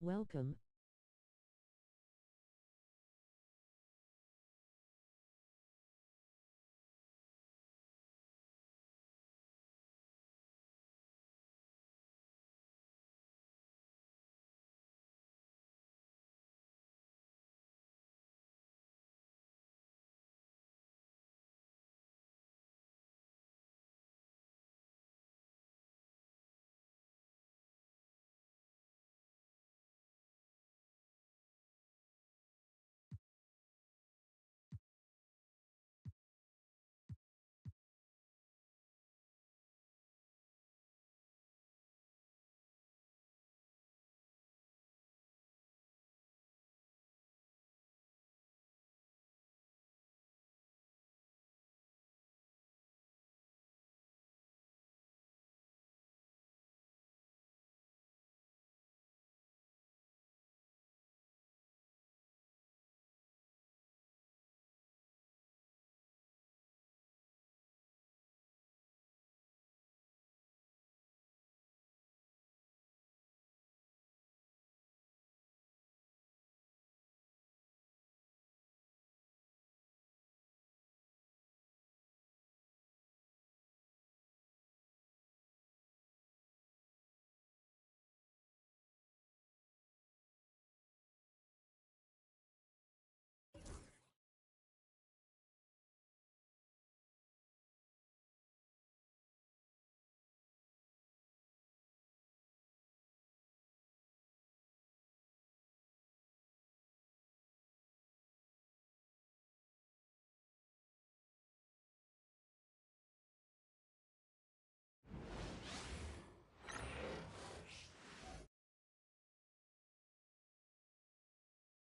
Welcome.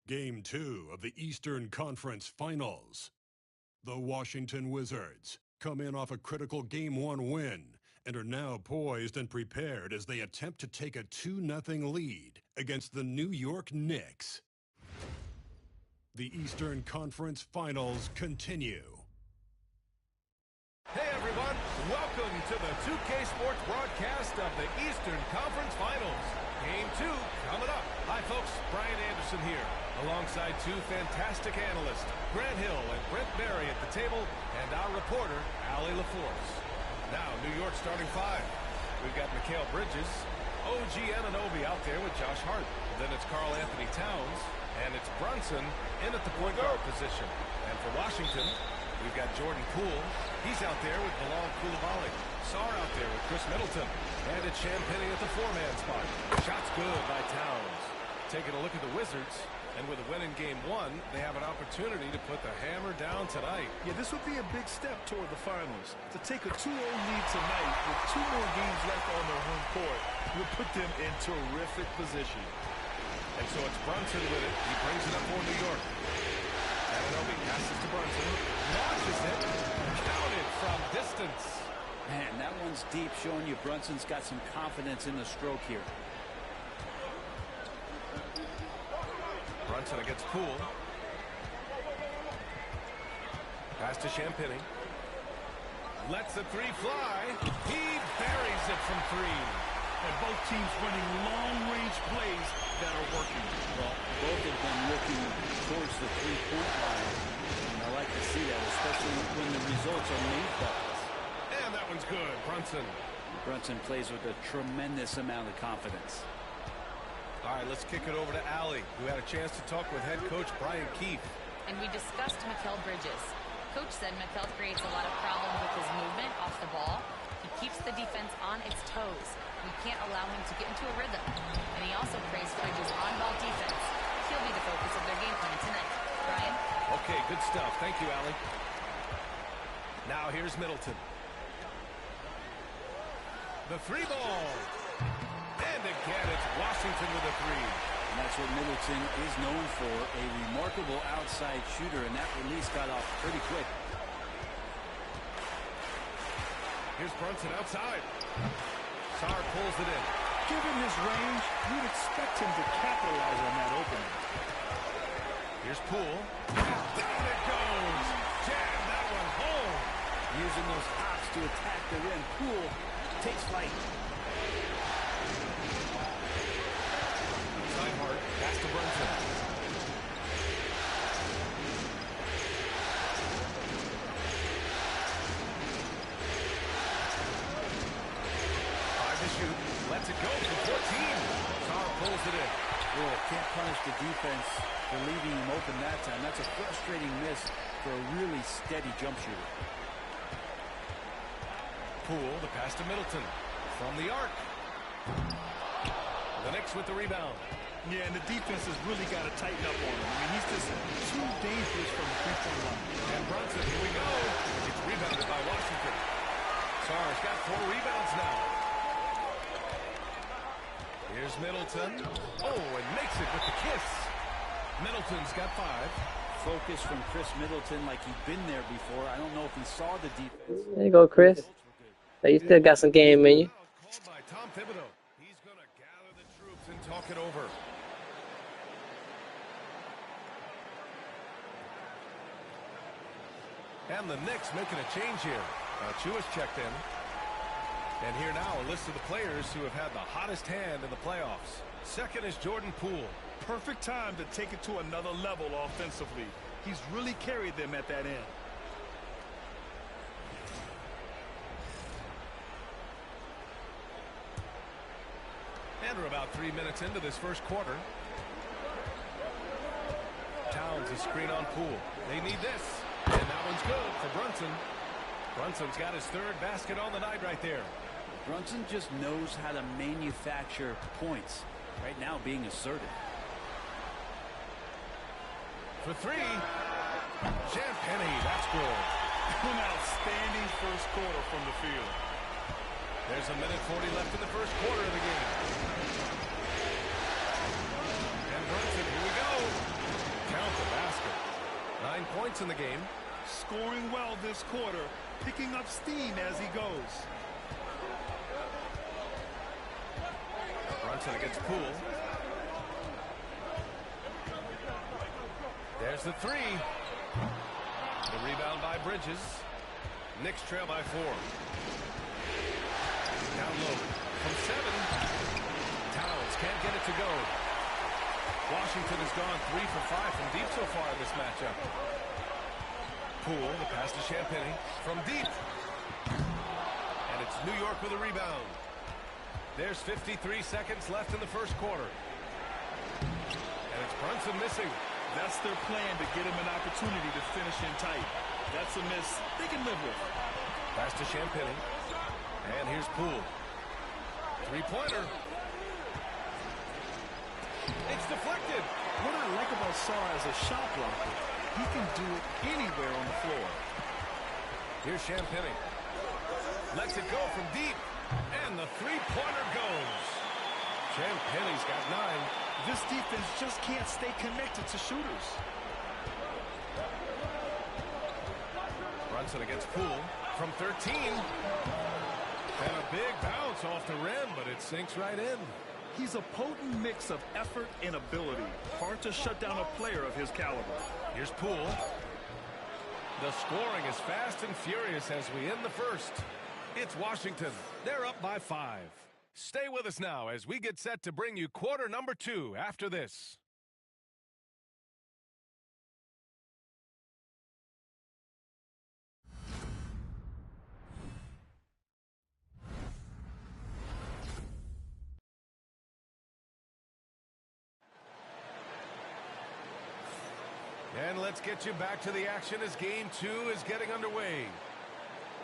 Game 2 of the Eastern Conference Finals. The Washington Wizards come in off a critical Game 1 win and are now poised and prepared as they attempt to take a 2-0 lead against the New York Knicks. The Eastern Conference Finals continue. Hey everyone, welcome to the 2K Sports broadcast of the Eastern Conference Finals. Game 2 coming up. Hi folks, Brian Anderson here, alongside two fantastic analysts, Grant Hill and Brent Barry at the table, and our reporter, Allie LaForce. Now, New York starting five. We've got Mikal Bridges, OG Anunoby out there with Josh Hart. Then it's Karl Anthony Towns, and it's Brunson in at the point guard position. And for Washington, we've got Jordan Poole. He's out there with Bilal Coulibaly. Sarr out there with Chris Middleton. And it's Champagnie at the four-man spot. Shot's good by Towns. Taking a look at the Wizards, and with a win in Game 1, they have an opportunity to put the hammer down tonight. Yeah, this would be a big step toward the finals. To take a 2-0 lead tonight with 2 more games left on their home court would put them in terrific position. And so it's Brunson with it. He brings it up for New York. Anunoby passes to Brunson. Launches it. Counted from distance. Man, that one's deep, showing you Brunson's got some confidence in the stroke here. Brunson against Poole. Pass to Champagnie. Lets the three fly. He buries it from three. And both teams running long-range plays that are working. Well, both of them looking towards the three-point line. And I like to see that, especially when the results are made balls. And that one's good. Brunson plays with a tremendous amount of confidence. All right, let's kick it over to Allie, who had a chance to talk with head coach Brian Keefe. And we discussed Mikal Bridges. Coach said Mikal creates a lot of problems with his movement off the ball. He keeps the defense on its toes. We can't allow him to get into a rhythm. And he also praised Bridges' on-ball defense. He'll be the focus of their game plan tonight. Brian? Okay, good stuff. Thank you, Allie. Now here's Middleton. The three ball. And again, it's Washington with a three. And that's what Middleton is known for, a remarkable outside shooter, and that release got off pretty quick. Here's Brunson outside. Sarr pulls it in. Given his range, you'd expect him to capitalize on that opening. Here's Poole. Down it goes. Jam that one home. Using those hops to attack the rim. Poole takes flight. Hart to Brunson. Lets it go for 14. Sarr pulls it in. Oh, can't punish the defense for leaving him open that time. That's a frustrating miss for a really steady jump shooter. Poole, the pass to Middleton. From the arc. The Knicks with the rebound. Yeah, and the defense has really got to tighten up on him. I mean, he's just too dangerous from the three-point line. And Brunson, here we go. It's rebounded by Washington. Sarr's got 4 rebounds now. Here's Middleton. Oh, and makes it with the kiss. Middleton's got 5. Focus from Chris Middleton like he'd been there before. I don't know if he saw the defense. There you go, Chris. You still got some game in you. Called by Tom Thibodeau. He's going to gather the troops and talk it over. And the Knicks making a change here. Chua's checked in. And here now a list of the players who have had the hottest hand in the playoffs. Second is Jordan Poole. Perfect time to take it to another level offensively. He's really carried them at that end. And we're about 3 minutes into this first quarter. Towns a screen on Poole. They need this. And that one's good for Brunson. Brunson's got his 3rd basket on the night right there. Brunson just knows how to manufacture points. Right now being assertive. For 3. Champagnie, that's good. An outstanding first quarter from the field. There's a minute 40 left in the first quarter of the game. And Brunson, here we go. Count the basket. 9 points in the game. Scoring well this quarter. Picking up steam as he goes. Brunson against Poole. There's the 3. The rebound by Bridges. Knicks trail by 4. Down low from 7. Towns can't get it to go. Washington has gone 3 for 5 from deep so far in this matchup. Poole, the pass to Champagnie from deep. And it's New York with a rebound. There's 53 seconds left in the first quarter. And it's Brunson missing. That's their plan to get him an opportunity to finish in tight. That's a miss they can live with. Pass to Champagnie. And here's Poole. 3-pointer. It's deflected. What I like about Sarr as a shot blocker, he can do it anywhere on the floor. Here's Champagnie. Lets it go from deep. And the 3-pointer goes. Champagnie's got 9. This defense just can't stay connected to shooters. Brunson against Poole from 13. And a big bounce off the rim, but it sinks right in. He's a potent mix of effort and ability. Hard to shut down a player of his caliber. Here's Poole. The scoring is fast and furious as we end the first. It's Washington. They're up by 5. Stay with us now as we get set to bring you quarter number 2 after this. And let's get you back to the action as game 2 is getting underway.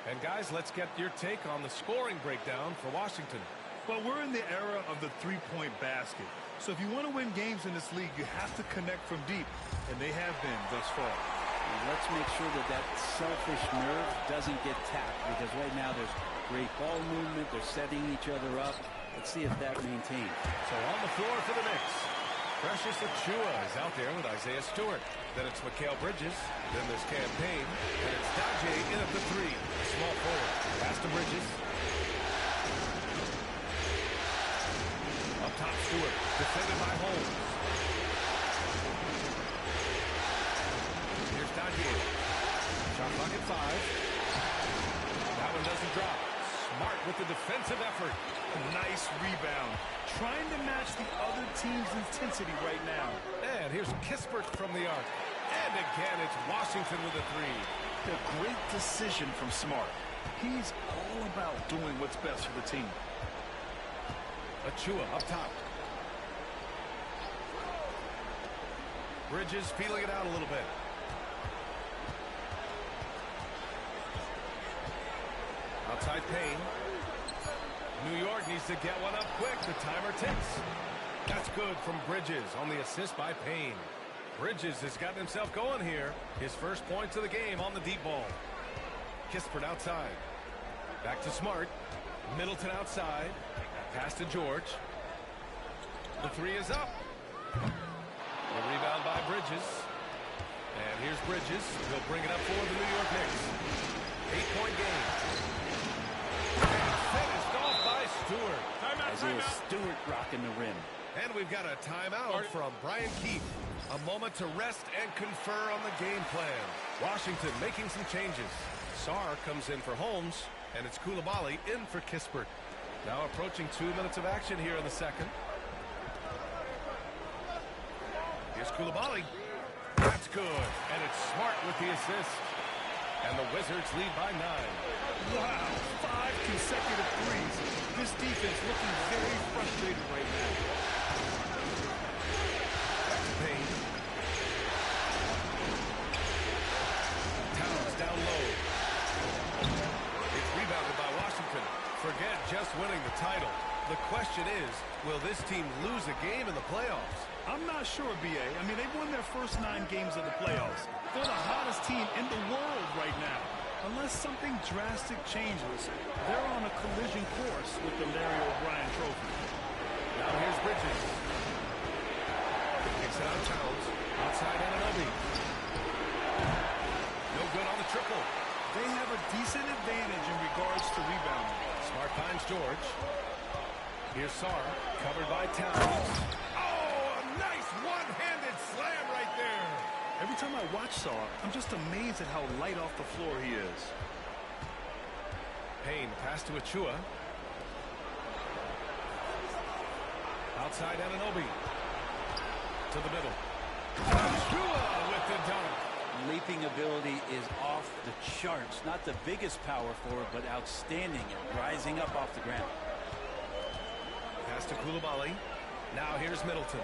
And guys, let's get your take on the scoring breakdown for Washington. Well, we're in the era of the three-point basket. So if you want to win games in this league, you have to connect from deep. And they have been thus far. And let's make sure that that selfish nerve doesn't get tapped. Because right now there's great ball movement. They're setting each other up. Let's see if that maintains. So on the floor for the Knicks, Precious Achiuwa is out there with Isaiah Stewart. Then it's Mikal Bridges. Then there's Campaign. And it's Daje in at the 3. Small forward. Pass to Bridges. Up top, Stewart. Defended by Holmes. Here's Daje. Shot clock at 5. That one doesn't drop. Smart with the defensive effort. Nice rebound. Trying to match the other team's intensity right now. And here's Kispert from the arc. And again, it's Washington with a three. A great decision from Smart. He's all about doing what's best for the team. Achua up top. Bridges feeling it out a little bit. Outside Payne. New York needs to get one up quick. The timer ticks. That's good from Bridges on the assist by Payne. Bridges has gotten himself going here. His first points of the game on the deep ball. Kispert outside. Back to Smart. Middleton outside. Pass to George. The three is up. The rebound by Bridges. And here's Bridges. He'll bring it up for the New York Knicks. 8-point game. And finished off by Stewart. Isaiah Stewart rocking the rim. And we've got a timeout from Brian Keefe. A moment to rest and confer on the game plan. Washington making some changes. Sarr comes in for Holmes, and it's Coulibaly in for Kispert. Now approaching 2 minutes of action here in the second. Here's Coulibaly. That's good. And it's Smart with the assist. And the Wizards lead by 9. Wow, 5 consecutive threes. This defense looking very frustrated right now. Payne. Towns down low. It's rebounded by Washington. Forget just winning the title. The question is, will this team lose a game in the playoffs? I'm not sure, B.A. I mean, they've won their first 9 games of the playoffs. They're the hottest team in the world right now. Unless something drastic changes, they're on a collision course with the Larry O'Brien Trophy. Now here's Bridges. Kicks it out Towns. Outside Anunoby. No good on the triple. They have a decent advantage in regards to rebounding. Smart finds George. Here's Sarr, covered by Towns. Oh, a nice one-handed slam right there. Every time I watch Sarr, I'm just amazed at how light off the floor he is. Payne, pass to Achua. Outside Anunoby. To the middle. Achua with the dunk. Leaping ability is off the charts. Not the biggest power forward, but outstanding at rising up off the ground. Pass to Coulibaly. Now here's Middleton.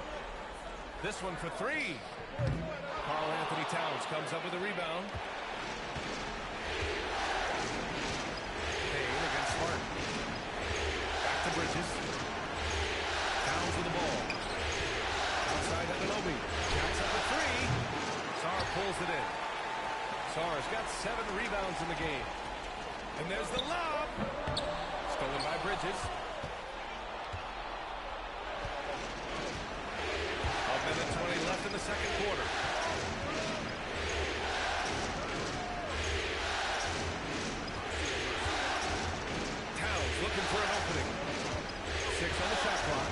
This one for three. Karl Anthony Towns comes up with a rebound. Payne against Smart. Back to Bridges. Towns with the ball. Outside Anunoby. Jacks up a three. Sarr pulls it in. Sarr's got 7 rebounds in the game. And there's the lob. Stolen by Bridges. A minute 20 left in the second quarter. Towns looking for an opening. 6 on the shot clock.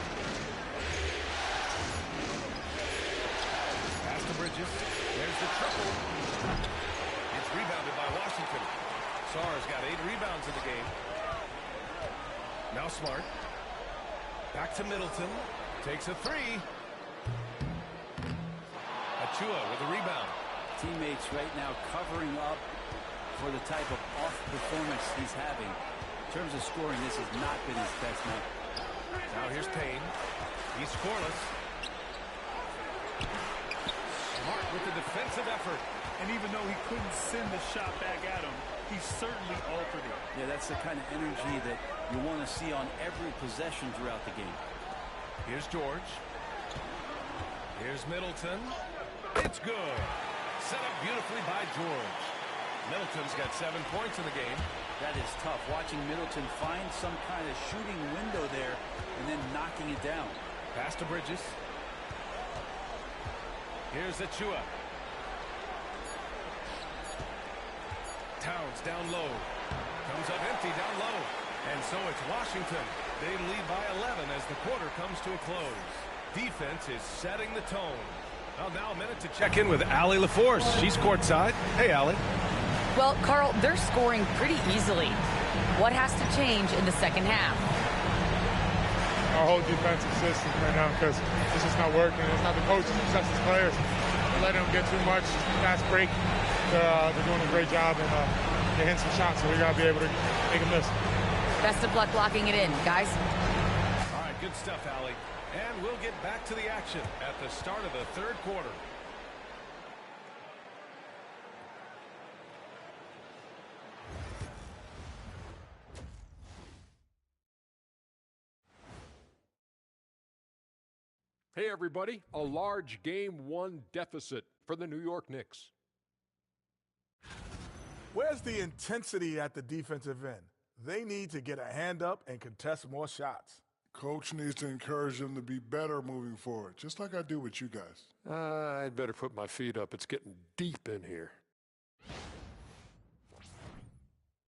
Pass to Bridges. There's the triple. It's rebounded by Washington. Sarr's got 8 rebounds in the game. Now Smart. Back to Middleton. Takes a three. Achua with a rebound. Teammates right now covering up for the type of off performance he's having. In terms of scoring, this has not been his best night. Now here's Payne. He's scoreless. Smart with the defensive effort. And even though he couldn't send the shot back at him, he certainly altered it. Yeah, that's the kind of energy that you want to see on every possession throughout the game. Here's George. Here's Middleton. It's good. Set up beautifully by George. Middleton's got 7 points in the game. That is tough. Watching Middleton find some kind of shooting window there and then knocking it down. Pass to Bridges. Here's Achua. Towns down low. Comes up empty down low. And so it's Washington. They lead by 11 as the quarter comes to a close. Defense is setting the tone. Well, now a minute to check in with Allie LaForce. She's courtside. Hey, Allie. Well, Carl, they're scoring pretty easily. What has to change in the second half? our whole defensive system right now because it's just not working. It's not the coaches, it's just the players. We're letting them get too much fast break. They're doing a great job and they're hitting some shots, so we got to be able to make a miss. Best of luck blocking it in, guys. All right, good stuff, Allie. And we'll get back to the action at the start of the third quarter. Hey, everybody. A large Game 1 deficit for the New York Knicks. Where's the intensity at the defensive end? They need to get a hand up and contest more shots. Coach needs to encourage them to be better moving forward, just like I do with you guys. I'd better put my feet up. It's getting deep in here.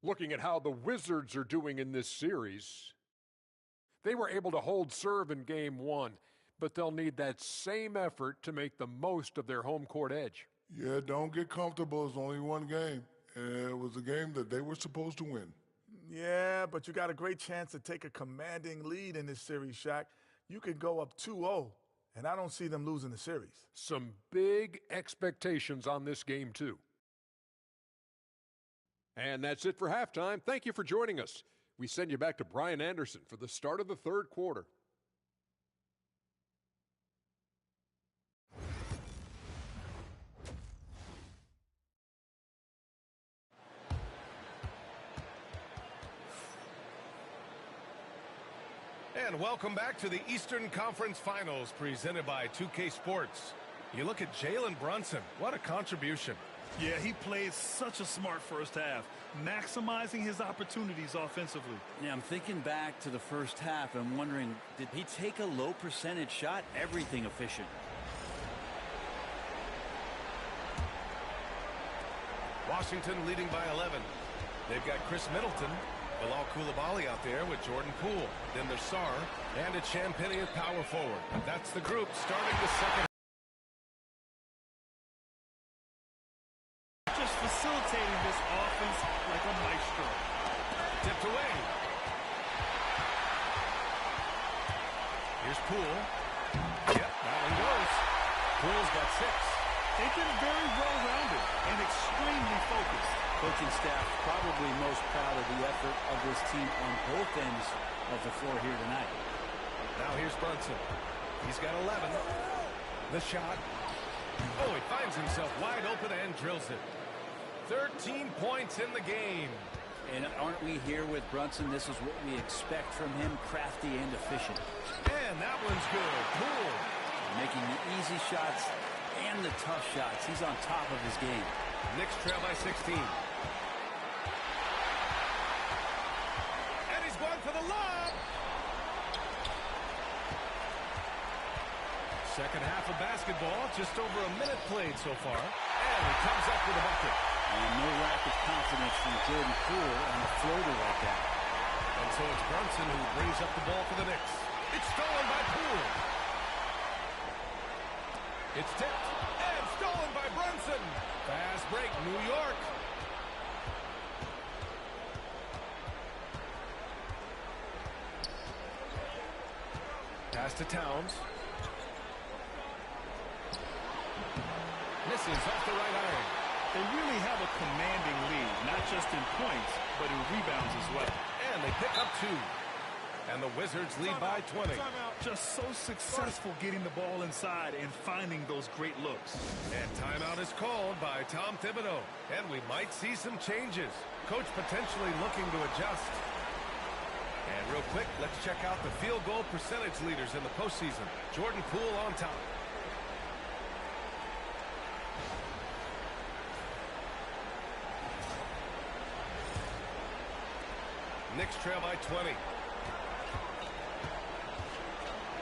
Looking at how the Wizards are doing in this series, they were able to hold serve in Game 1, but they'll need that same effort to make the most of their home court edge. Yeah, don't get comfortable. It's only one game. And it was a game that they were supposed to win. Yeah, but you got a great chance to take a commanding lead in this series, Shaq. You could go up 2-0, and I don't see them losing the series. Some big expectations on this game, too. And that's it for halftime. Thank you for joining us. We send you back to Brian Anderson for the start of the third quarter. And welcome back to the Eastern Conference Finals presented by 2K Sports. You look at Jalen Brunson. What a contribution. Yeah, he played such a smart first half, maximizing his opportunities offensively. Yeah, I'm thinking back to the first half. I'm wondering, did he take a low percentage shot? Everything efficient. Washington leading by 11. They've got Chris Middleton, Bilal Coulibaly out there with Jordan Poole. Then there's Sarr, and it's Champagnie at power forward. That's the group starting the second. Just facilitating this offense like a maestro. Tipped away. Here's Poole. Yep, that one goes. Poole's got 6. They've been very well-rounded and extremely focused. Coaching staff probably most proud of the effort of this team on both ends of the floor here tonight. Now here's Brunson. He's got 11. The shot. Oh, he finds himself wide open and drills it. 13 points in the game. And aren't we here with Brunson? This is what we expect from him, crafty and efficient. And that one's good. Poole. Making the easy shots and the tough shots. He's on top of his game. Knicks trail by 16. And he's going for the lob. Second half of basketball, just over a minute played so far. And he comes up with a bucket. And no lack of confidence from Jordan Poole on a floater like that. And so it's Brunson who brings up the ball for the Knicks. It's stolen by Poole. It's tipped and stolen by Brunson. Fast break, New York. Pass to Towns. Misses off the right iron. They really have a commanding lead, not just in points, but in rebounds as well. And they pick up 2. And the Wizards lead by 20. Just so successful getting the ball inside and finding those great looks. And timeout is called by Tom Thibodeau. And we might see some changes. Coach potentially looking to adjust. And real quick, let's check out the field goal percentage leaders in the postseason. Jordan Poole on top. Knicks trail by 20.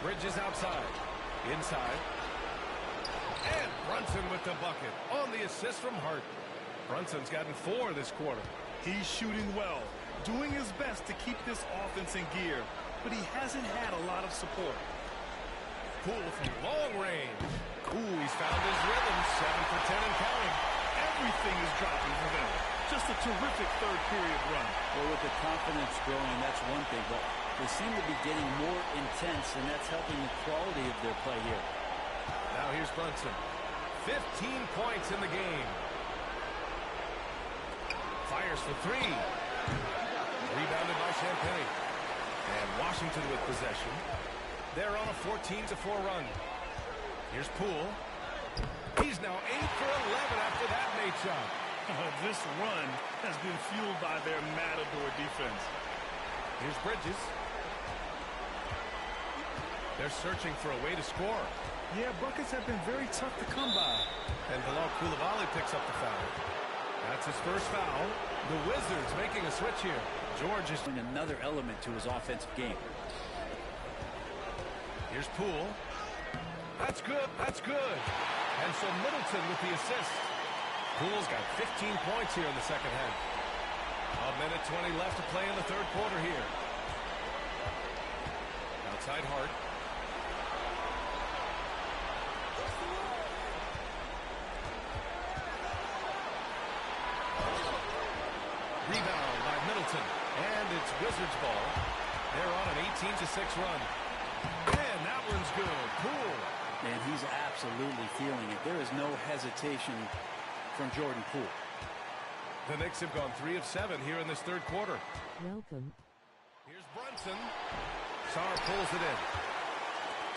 Bridges outside. Inside. And Brunson with the bucket on the assist from Hart. Brunson's gotten 4 this quarter. He's shooting well, doing his best to keep this offense in gear, but he hasn't had a lot of support. Poole from long range. Ooh, he's found his rhythm. 7 for 10 and counting. Everything is dropping for them. Just a terrific third period run. Well, with the confidence growing, that's one thing, but They seem to be getting more intense, and that's helping the quality of their play here. Now here's Brunson. 15 points in the game. Fires for three. Rebounded by Champagnie. And Washington with possession. They're on a 14-4 run. Here's Poole. He's now 8 for 11 after that made shot. This run has been fueled by their matador defense. Here's Bridges. They're searching for a way to score. Yeah, buckets have been very tough to come by. And Bilal Coulibaly picks up the foul. That's his first foul. The Wizards making a switch here. George is bringing another element to his offensive game. Here's Poole. That's good. That's good. And so Middleton with the assist. Poole's got 15 points here in the second half. A minute 20 left to play in the third quarter here. Outside Hart. Rebound by Middleton. And it's Wizards ball. They're on an 18-6 run. And that one's good. Poole. And he's absolutely feeling it. There is no hesitation from Jordan Poole. The Knicks have gone 3 of 7 here in this third quarter. Welcome. Here's Brunson. Sarr pulls it in.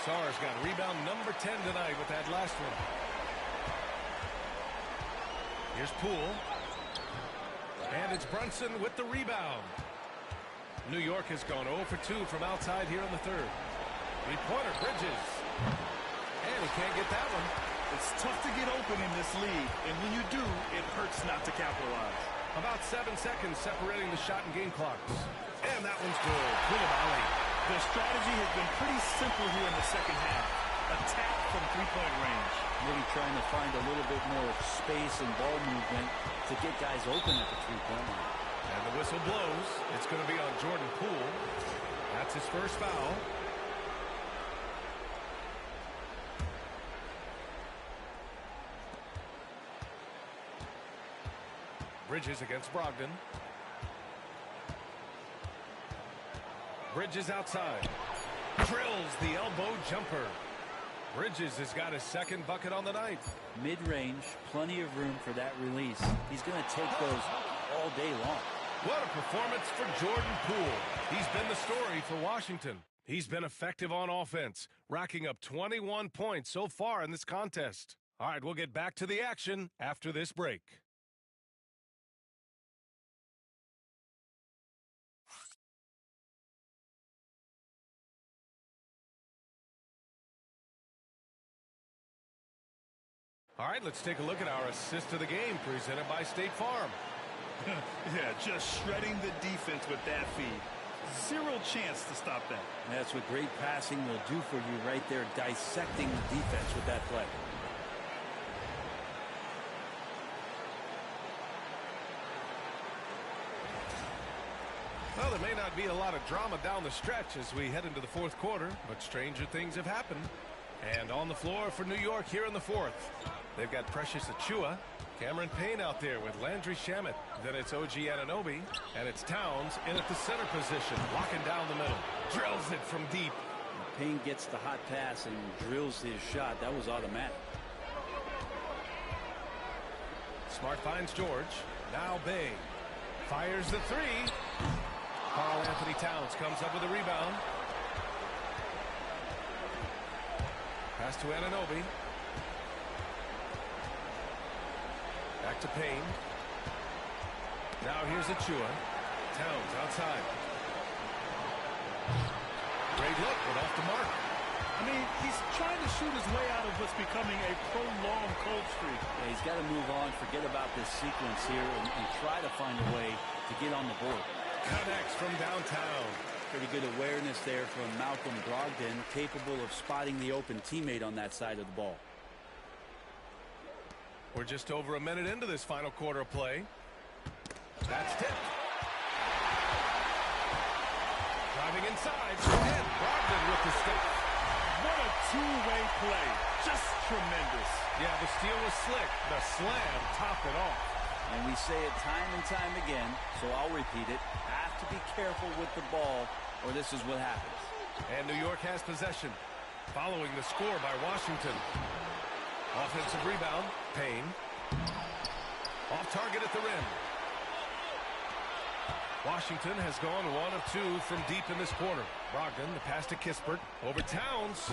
Sarr's got rebound number 10 tonight with that last one. Here's Poole. And it's Brunson with the rebound. New York has gone 0 for 2 from outside here in the third. Three-pointer, Bridges. And he can't get that one. It's tough to get open in this league, and when you do, it hurts not to capitalize. About 7 seconds separating the shot and game clocks. And that one's good. Coulibaly. Their strategy has been pretty simple here in the second half. Attack from three-point range. Maybe trying to find a little bit more space and ball movement to get guys open at the three-point line. And the whistle blows. It's going to be on Jordan Poole. That's his first foul. Bridges against Brogdon. Bridges outside. Drills the elbow jumper. Bridges has got his second bucket on the night. Mid-range, plenty of room for that release. He's going to take those all day long. What a performance for Jordan Poole. He's been the story for Washington. He's been effective on offense, racking up 21 points so far in this contest. All right, we'll get back to the action after this break. All right, let's take a look at our assist of the game presented by State Farm. Yeah, just shredding the defense with that feed. Zero chance to stop that. That's what great passing will do for you right there, dissecting the defense with that play. Well, there may not be a lot of drama down the stretch as we head into the fourth quarter, but stranger things have happened. And on the floor for New York here in the fourth. They've got Precious Achiuwa, Cameron Payne out there with Landry Shamet. Then it's OG Anunoby, and it's Towns in at the center position, locking down the middle. Drills it from deep. Payne gets the hot pass and drills his shot. That was automatic. Smart finds George. Now Bay fires the three. Karl Anthony Towns comes up with a rebound. Pass to Anunoby. Back to Payne. Now here's Achiuwa. Towns outside. Great look, but off the mark. I mean, he's trying to shoot his way out of what's becoming a prolonged cold streak. Yeah, he's got to move on, forget about this sequence here, and try to find a way to get on the board. Connects from downtown. Pretty good awareness there from Malcolm Brogdon, capable of spotting the open teammate on that side of the ball. We're just over a minute into this final quarter of play. That's tipped. Driving inside. And Brogdon with the step. What a two-way play. Just tremendous. Yeah, the steal was slick. The slam topped it off. And we say it time and time again, so I'll repeat it. Have to be careful with the ball or this is what happens. And New York has possession. Following the score by Washington. Offensive rebound, Payne. Off target at the rim. Washington has gone 1 of 2 from deep in this quarter. Brogdon, the pass to Kispert. Over Towns.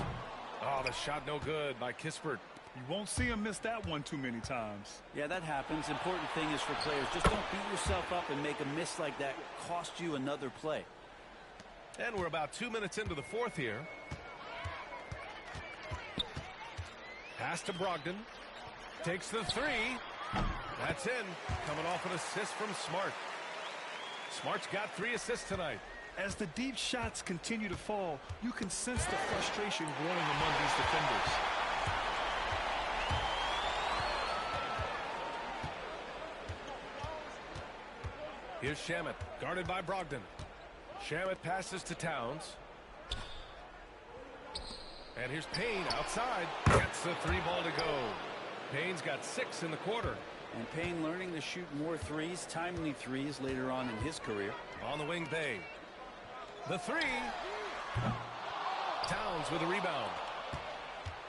Oh, the shot no good by Kispert. You won't see him miss that one too many times. Yeah, that happens. Important thing is for players, just don't beat yourself up and make a miss like that cost you another play. And we're about 2 minutes into the fourth here. Pass to Brogdon. Takes the three. That's in. Coming off an assist from Smart. Smart's got 3 assists tonight. As the deep shots continue to fall, you can sense the frustration growing among these defenders. Here's Shamet, guarded by Brogdon. Shamet passes to Towns. And here's Payne outside. Gets the 3 ball to go. Payne's got 6 in the quarter. And Payne learning to shoot more threes, timely threes later on in his career. On the wing, Bay. The 3. Towns with a rebound.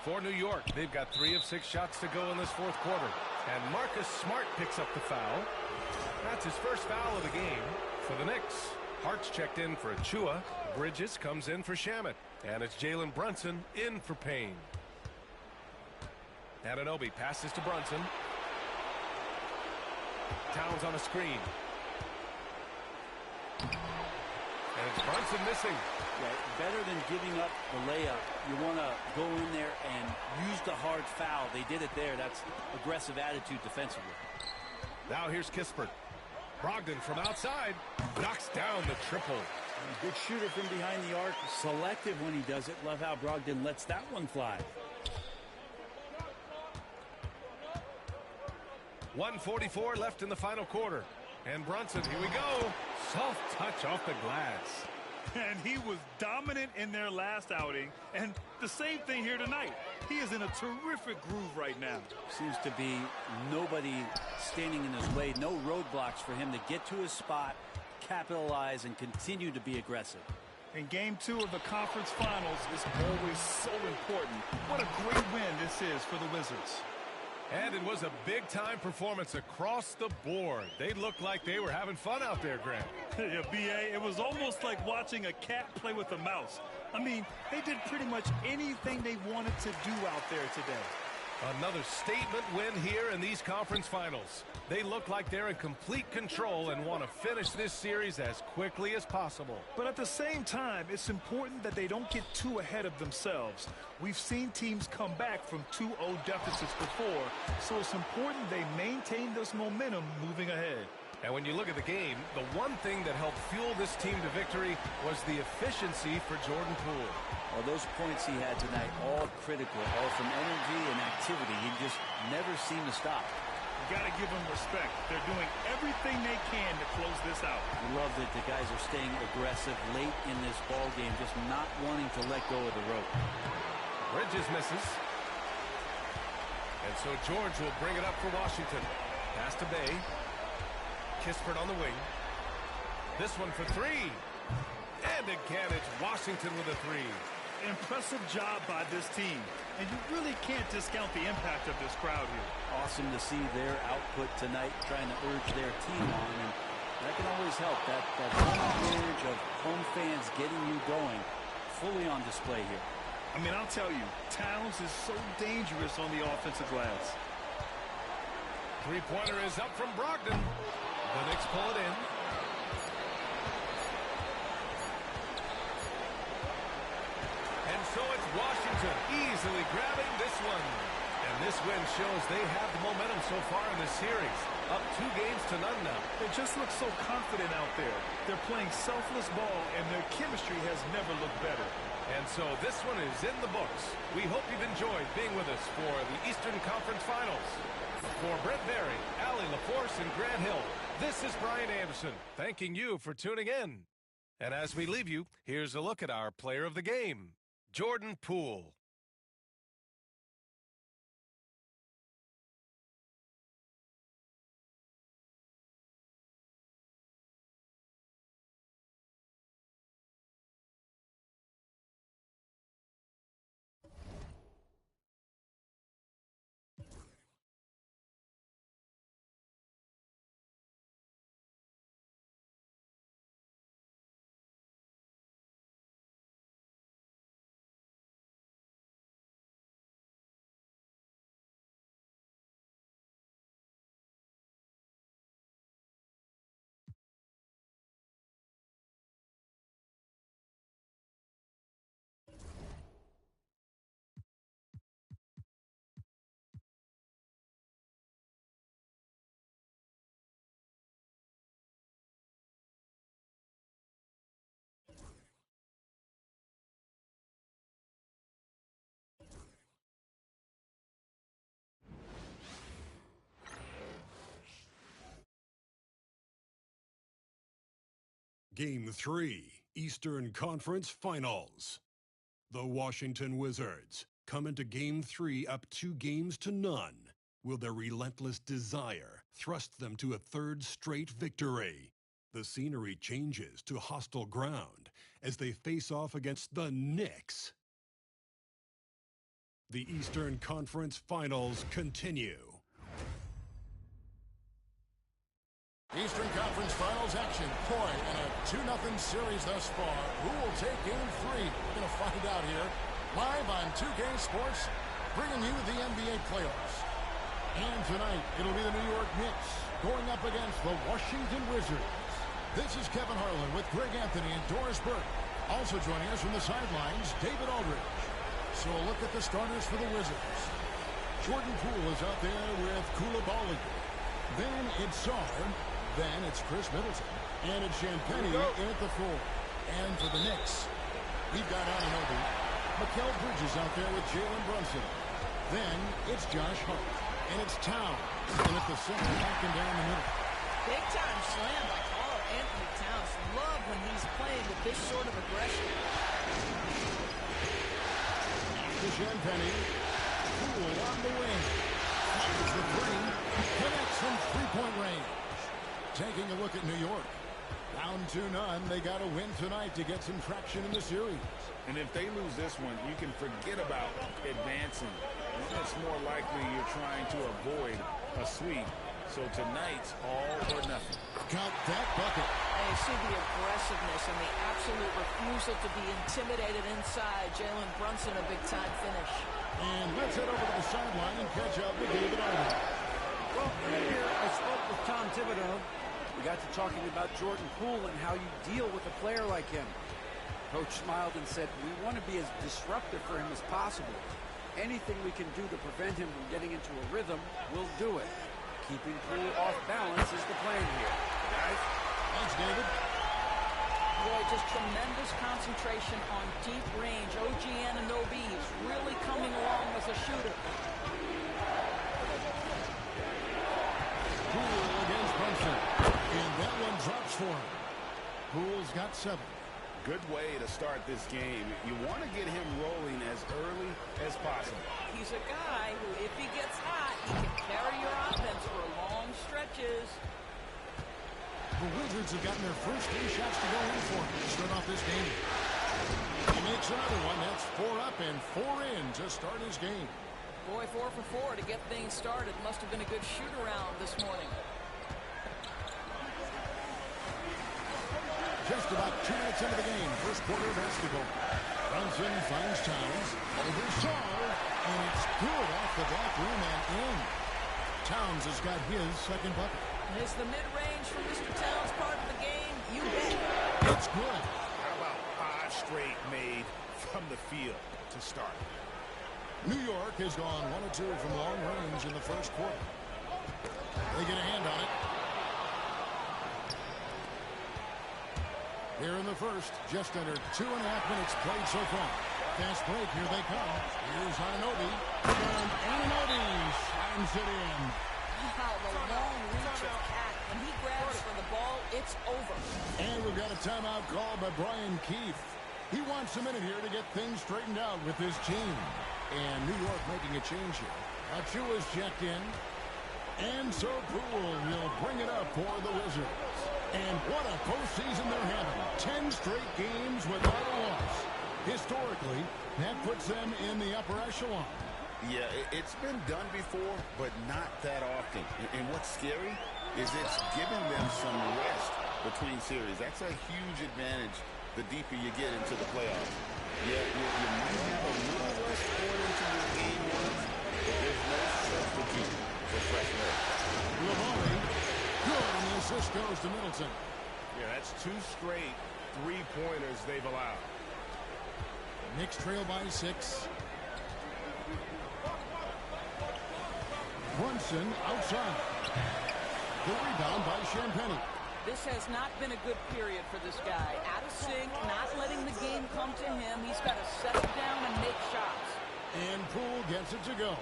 For New York, they've got 3 of 6 shots to go in this fourth quarter. And Marcus Smart picks up the foul. That's his first foul of the game for the Knicks. Hart's checked in for Achua. Bridges comes in for Shamet. And it's Jalen Brunson in for Payne. Anunoby passes to Brunson. Towns on a screen. And it's Brunson missing. Yeah, better than giving up the layup, you want to go in there and use the hard foul. They did it there. That's aggressive attitude defensively. Now here's Kispert. Brogdon from outside knocks down the triple. Good shooter from behind the arc. Selective when he does it. Love how Brogdon lets that one fly. 1:44 left in the final quarter. And Brunson, here we go. Soft touch off the glass. And he was dominant in their last outing. And the same thing here tonight. He is in a terrific groove right now. Seems to be nobody standing in his way. No roadblocks for him to get to his spot, capitalize, and continue to be aggressive. And game 2 of the conference finals is always so important. What a great win this is for the Wizards. And it was a big-time performance across the board. They looked like they were having fun out there, Grant. Yeah, B.A., it was almost like watching a cat play with a mouse. I mean, they did pretty much anything they wanted to do out there today. Another statement win here in these conference finals. They look like they're in complete control and want to finish this series as quickly as possible. But at the same time, it's important that they don't get too ahead of themselves. We've seen teams come back from 2-0 deficits before, so it's important they maintain this momentum moving ahead. And when you look at the game, the one thing that helped fuel this team to victory was the efficiency for Jordan Poole. Well, those points he had tonight, all critical, all from energy and activity. He just never seemed to stop. You got to give them respect. They're doing everything they can to close this out. I love that the guys are staying aggressive late in this ball game, just not wanting to let go of the rope. Bridges misses. And so George will bring it up for Washington. Pass to Bay. Kispert on the wing. This one for 3. And again, it's Washington with a 3. Impressive job by this team. And you really can't discount the impact of this crowd here. Awesome to see their output tonight, trying to urge their team on. And that can always help. That home urge of home fans getting you going, fully on display here. I mean, I'll tell you, Towns is so dangerous on the offensive glass. Three-pointer is up from Brogdon. The Knicks pull it in. And so it's Washington easily grabbing this one. And this win shows they have the momentum so far in this series. Up 2 games to none now. They just look so confident out there. They're playing selfless ball, and their chemistry has never looked better. And so this one is in the books. We hope you've enjoyed being with us for the Eastern Conference Finals. For Brent Barry, Allie LaForce, and Grant Hill, this is Brian Anderson, thanking you for tuning in. And as we leave you, here's a look at our player of the game, Jordan Poole. Game 3, Eastern Conference Finals. The Washington Wizards come into Game 3 up 2-0. Will their relentless desire thrust them to a third straight victory? The scenery changes to hostile ground as they face off against the Knicks. The Eastern Conference Finals continue. Eastern Conference Finals action. Boy, in a 2-0 series thus far. Who will take Game 3? We're going to find out here. Live on 2K Sports, bringing you the NBA playoffs. And tonight, it'll be the New York Knicks going up against the Washington Wizards. This is Kevin Harlan with Greg Anthony and Doris Burke. Also joining us from the sidelines, David Aldridge. So a look at the starters for the Wizards. Jordan Poole is out there with Coulibaly. Then it's Sarr. Then it's Chris Middleton. And it's Champagnie at the 4. And for the Knicks, we've got Anunoby. Mikal Bridges out there with Jalen Brunson. Then it's Josh Hart. And it's Towns. And at the center, backing down the middle. Big time slam by Karl Anthony Towns. Love when he's playing with this sort of aggression. To Champagnie. Poole on the wing. Fires the three. Connects from three-point range. Taking a look at New York. Down 2-0. They got to win tonight to get some traction in the series. And if they lose this one, you can forget about advancing. It's more likely you're trying to avoid a sweep. So tonight's all or nothing. Count that bucket. And you see the aggressiveness and the absolute refusal to be intimidated inside. Jalen Brunson, a big-time finish. And let's head over to the sideline and catch up with David Aldridge. Well, earlier I spoke with Tom Thibodeau. We got to talking about Jordan Poole and how you deal with a player like him. Coach smiled and said, we want to be as disruptive for him as possible. Anything we can do to prevent him from getting into a rhythm, we'll do it. Keeping Poole off balance is the plan here. Guys? Thanks, David. Boy, just tremendous concentration on deep range. OG Anunoby is really coming along as a shooter. Poole against Brunson. And that one drops for him. Poole's got 7. Good way to start this game. You want to get him rolling as early as possible. He's a guy who, if he gets hot, he can carry your offense for long stretches. The Wizards have gotten their first 3 shots to go in for him to start off this game. He makes another one. That's 4 up and 4 in to start his game. Boy, 4 for 4 to get things started. Must have been a good shoot-around this morning. Just about 2 minutes into the game. First quarter of basketball. Brunson finds Towns. Over Sarr. And it's good off the back rim and in. Towns has got his second bucket. Is the mid-range from Mr. Towns part of the game? You bet. It's good. How about 5 straight made from the field to start? New York has gone 1 or 2 from long range in the first quarter. They get a hand on it. Here in the first, just under 2.5 minutes played so far. Fast break, here they come. Here's Anunoby. And Anunoby shines it in. Wow, the long reach of Cat. When he grabs for the ball, it's over. And we've got a timeout called by Brian Keefe. He wants a minute here to get things straightened out with his team. And New York making a change here. Achiuwa's checked in. And so Poole will bring it up for the Wizards. And what a postseason they're having. 10 straight games without a loss. Historically, that puts them in the upper echelon. Yeah, it's been done before, but not that often. And what's scary is it's giving them some rest between series. That's a huge advantage the deeper you get into the playoffs. Yeah, you might have a little rest going into your game ones, but there's no substitute for fresh legs. Lavalley, good, and the assist goes to Middleton. Yeah, that's 2 straight 3-pointers they've allowed. Knicks trail by 6. Brunson outside. The rebound by Champagnie. This has not been a good period for this guy. Out of sync, not letting the game come to him. He's got to settle down and make shots. And Poole gets it to go.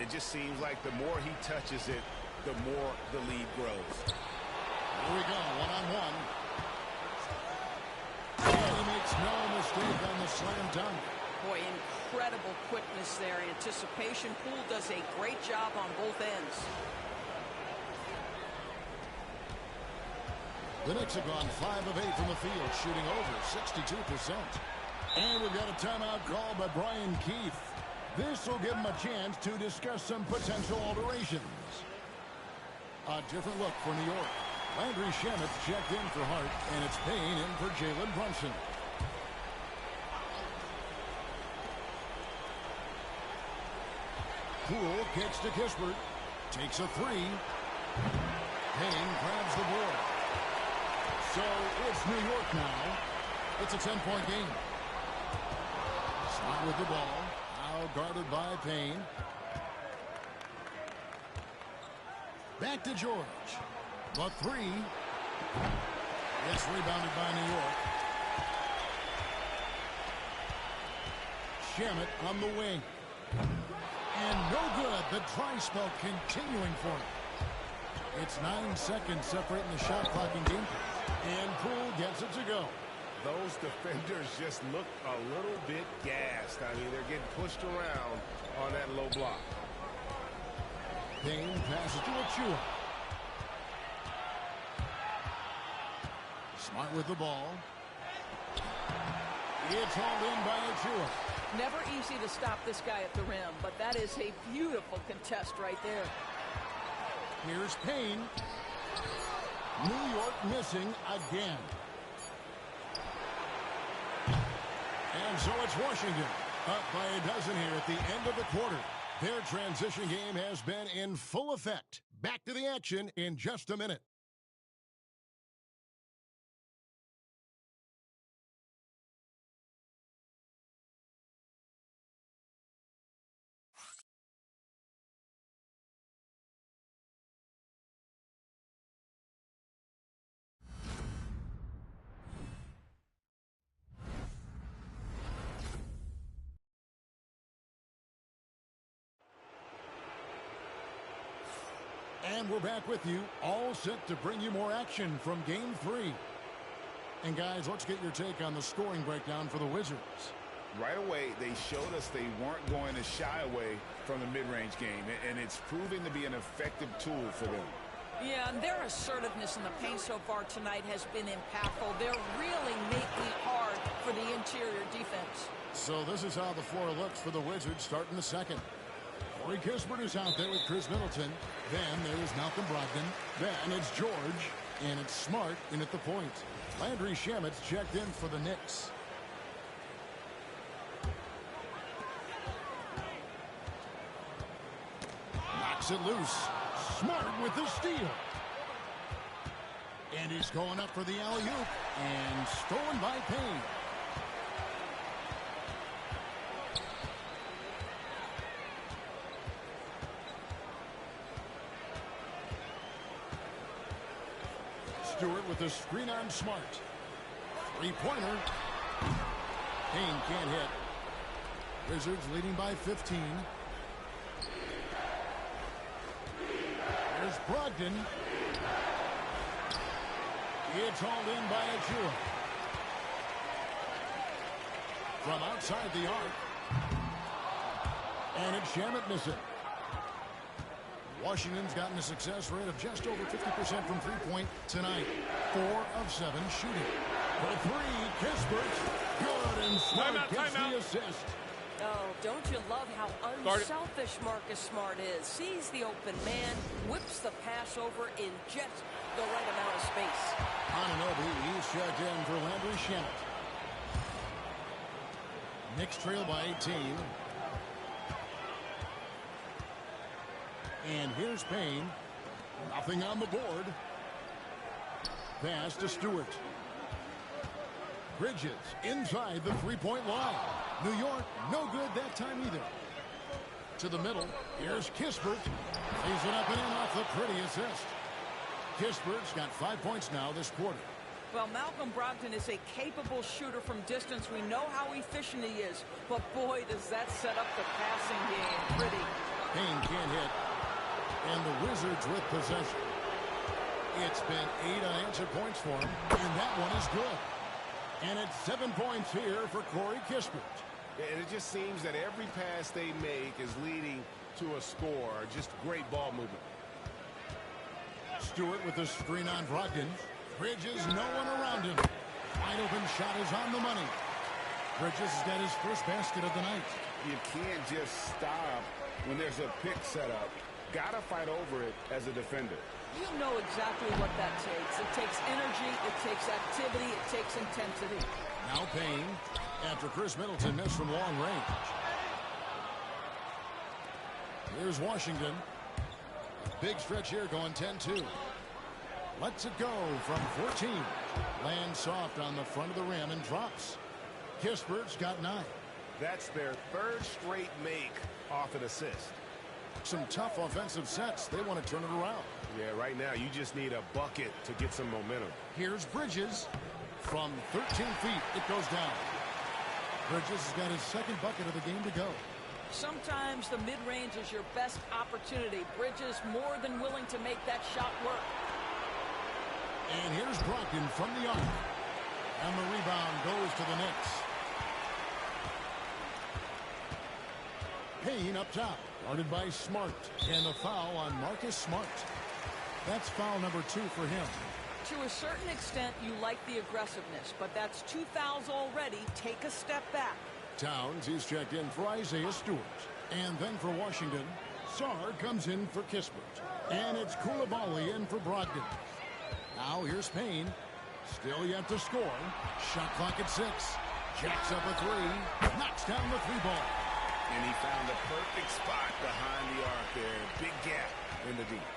It just seems like the more he touches it, the more the lead grows. Here we go, 1-on-1. makes no mistake on the slam dunk. Boy, incredible quickness there. Anticipation. Poole does a great job on both ends. The Knicks have gone 5 of 8 from the field, shooting over 62%. And we've got a timeout called by Brian Keith. This will give him a chance to discuss some potential alterations. A different look for New York. Landry Shamet's checked in for Hart, and it's Payne in for Jalen Brunson. Poole kicks to Kispert. Takes a 3. Payne grabs the board. So it's New York now. It's a 10-point game. Smart with the ball. Now guarded by Payne. Back to George. The 3. It's rebounded by New York. Shamet on the wing. And no good. The dry spell continuing for him. It's 9 seconds separating the shot clock and game. And Poole gets it to go. Those defenders just look a little bit gassed. I mean, they're getting pushed around on that low block. Payne passes to Achua. Smart with the ball. It's hauled in by Achua. Never easy to stop this guy at the rim, but that is a beautiful contest right there. Here's Payne. New York missing again. And so it's Washington up by a dozen here at the end of the quarter. Their transition game has been in full effect. Back to the action in just a minute. And we're back with you, all set to bring you more action from Game 3. And guys, let's get your take on the scoring breakdown for the Wizards. Right away, they showed us they weren't going to shy away from the mid-range game, and it's proving to be an effective tool for them. Yeah, and their assertiveness in the paint so far tonight has been impactful. They're really making it hard for the interior defense. So this is how the floor looks for the Wizards starting the second. Corey Kispert is out there with Chris Middleton. Then there is Malcolm Brogdon. Then it's George. And it's Smart in at the point. Landry Shamet's checked in for the Knicks. Knocks it loose. Smart with the steal. And he's going up for the alley-oop. And stolen by Payne. Stewart with the screen on Smart. Three-pointer. Payne can't hit. Wizards leading by 15. There's Brogdon. It's hauled in by Achua. From outside the arc. And it's Shamet missing. Washington's gotten a success rate of just over 50% from three-point tonight. 4 of 7 shooting. For 3, Kispert. Good, and Smart gets the assist. Oh, don't you love how unselfish Marcus Smart is? Sees the open man, whips the pass over in just the right amount of space. Anunoby, he's checked in for Landry Shamet. Knicks trail by 18. And here's Payne. Nothing on the board. Pass to Stewart. Bridges inside the three-point line. New York, no good that time either. To the middle. Here's Kispert. Lays it up and in off the pretty assist. Kispert's got 5 points now this quarter. Well, Malcolm Brogdon is a capable shooter from distance. We know how efficient he is. But boy, does that set up the passing game. Pretty. Payne can't hit. And the Wizards with possession. It's been 8 unanswered points for him, and that one is good. And it's 7 points here for Corey Kispert. And it just seems that every pass they make is leading to a score. Just great ball movement. Stewart with the screen on Brogdon. Bridges, no one around him. Wide open shot is on the money. Bridges has got his first basket of the night. You can't just stop when there's a pick set up. Gotta fight over it as a defender. You know exactly what that takes. It takes energy, it takes activity, it takes intensity. Now Payne, after Chris Middleton missed from long range. Here's Washington. Big stretch here going 10-2. Lets it go from 14. Lands soft on the front of the rim and drops. Kispert's got 9. That's their third straight make off an assist. Some tough offensive sets. They want to turn it around. Yeah, right now you just need a bucket to get some momentum. Here's Bridges. From 13 feet, it goes down. Bridges has got his second bucket of the game to go. Sometimes the mid-range is your best opportunity. Bridges more than willing to make that shot work. And here's Brogdon from the arc. And the rebound goes to the Knicks. Payne up top, guarded by Smart. And the foul on Marcus Smart. That's foul number 2 for him. To a certain extent, you like the aggressiveness, but that's 2 fouls already. Take a step back. Towns is checked in for Isaiah Stewart. And then for Washington, Sarr comes in for Kispert. And it's Coulibaly in for Brogdon. Now here's Payne. Still yet to score. Shot clock at 6. Jacks up a 3. Knocks down the 3-ball. And he found the perfect spot behind the arc there. Big gap in the deep.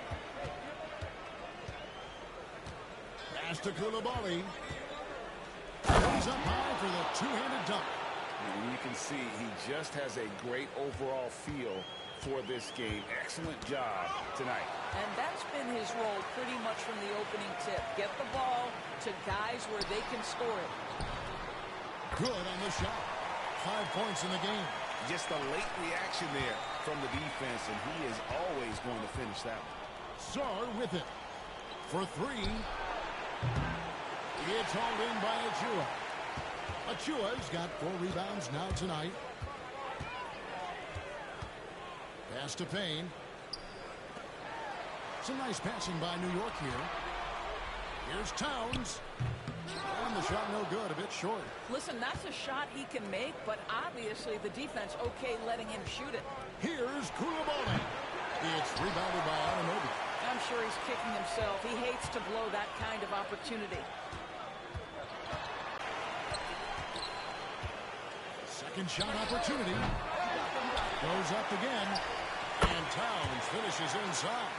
Pass to Coulibaly. Goes up high for the two-handed dunk. And you can see he just has a great overall feel for this game. Excellent job tonight. And that's been his role pretty much from the opening tip. Get the ball to guys where they can score it. Good on the shot. 5 points in the game. Just a late reaction there from the defense, and he is always going to finish that one. Sarr with it. For 3. It's hauled in by Achua. Achua's got 4 rebounds now tonight. Pass to Payne. Some nice passing by New York here. Here's Towns. And the shot no good, a bit short. Listen, that's a shot he can make, but obviously the defense okay letting him shoot it. Here's Coulibaly. It's rebounded by Anunoby. I'm sure he's kicking himself. He hates to blow that kind of opportunity. Second shot opportunity. Goes up again. And Towns finishes inside.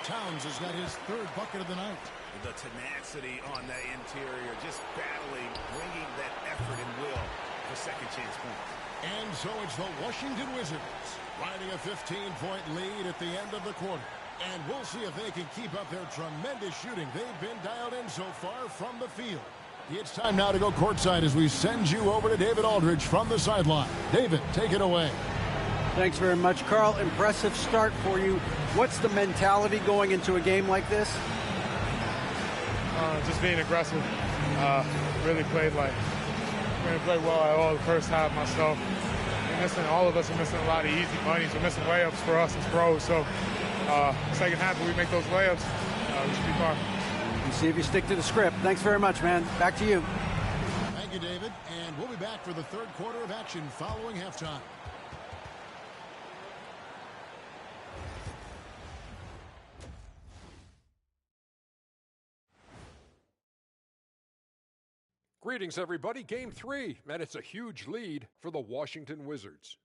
Towns has got his 3rd bucket of the night. The tenacity on that interior, just battling, bringing that effort and will for second chance points. And so it's the Washington Wizards riding a 15-point lead at the end of the quarter. And we'll see if they can keep up their tremendous shooting. They've been dialed in so far from the field. It's time now to go courtside as we send you over to David Aldridge from the sideline. David, take it away. Thanks very much, Carl. Impressive start for you. What's the mentality going into a game like this? Just being aggressive. Really played well at all the first half myself. All of us are missing a lot of easy bunnies. We're missing layups for us as pros. So second half, if we make those layups, we should be fine. And see if you stick to the script. Thanks very much, man. Back to you. Thank you, David. And we'll be back for the 3rd quarter of action following halftime. Greetings, everybody. Game 3, and it's a huge lead for the Washington Wizards.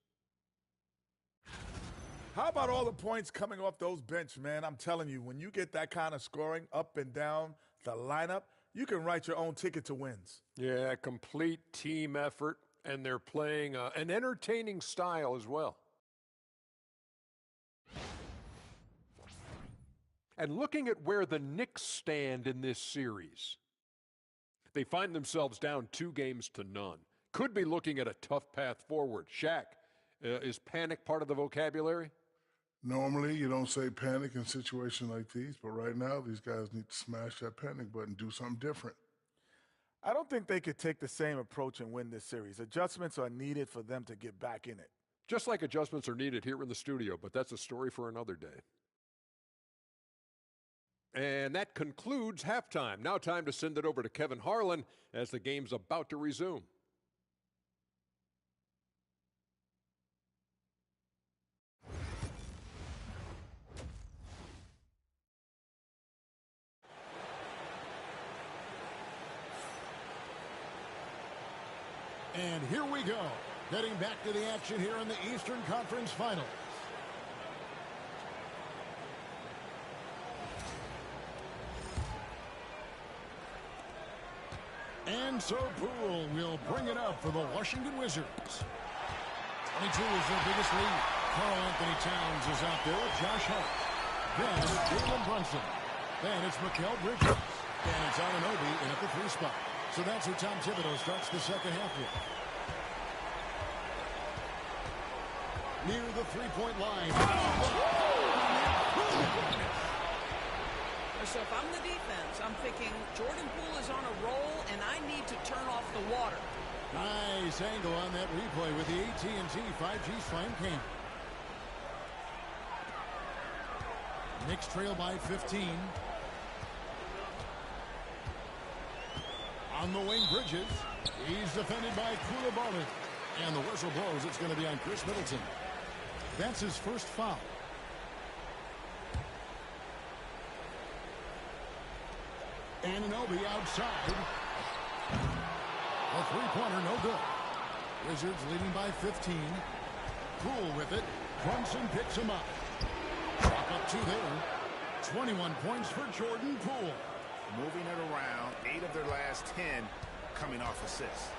How about all the points coming off those bench, man? I'm telling you, when you get that kind of scoring up and down the lineup, you can write your own ticket to wins. Yeah, complete team effort, and they're playing an entertaining style as well. And looking at where the Knicks stand in this series, they find themselves down 2-0. Could be looking at a tough path forward. Shaq, is panic part of the vocabulary? Normally, you don't say panic in situations like these, but right now, these guys need to smash that panic button, do something different. I don't think they could take the same approach and win this series. Adjustments are needed for them to get back in it. Just like adjustments are needed here in the studio, but that's a story for another day. And that concludes halftime. Now time to send it over to Kevin Harlan as the game's about to resume. And here we go, getting back to the action here in the Eastern Conference Finals. And so Poole will bring it up for the Washington Wizards. 22 is their biggest lead. Karl-Anthony Towns is out there with Josh Hart. Then it's Jalen Brunson. Then it's Mikal Bridges. And it's Anunoby in at the 3 spot. So that's who Tom Thibodeau starts the second half with. Near the 3-point line. So if I'm the defense, I'm thinking Jordan Poole is on a roll, and I need to turn off the water. Nice angle on that replay with the AT&T 5G Slam Cam. Knicks trail by 15. On the wing, Bridges. He's defended by Coulibaly. And the whistle blows. It's going to be on Chris Middleton. That's his first foul. Anunoby outside. A three-pointer, no good. Wizards leading by 15. Poole with it. Brunson picks him up. Drop up 2 there. 21 points for Jordan Poole. Moving it around, 8 of their last 10 coming off assists.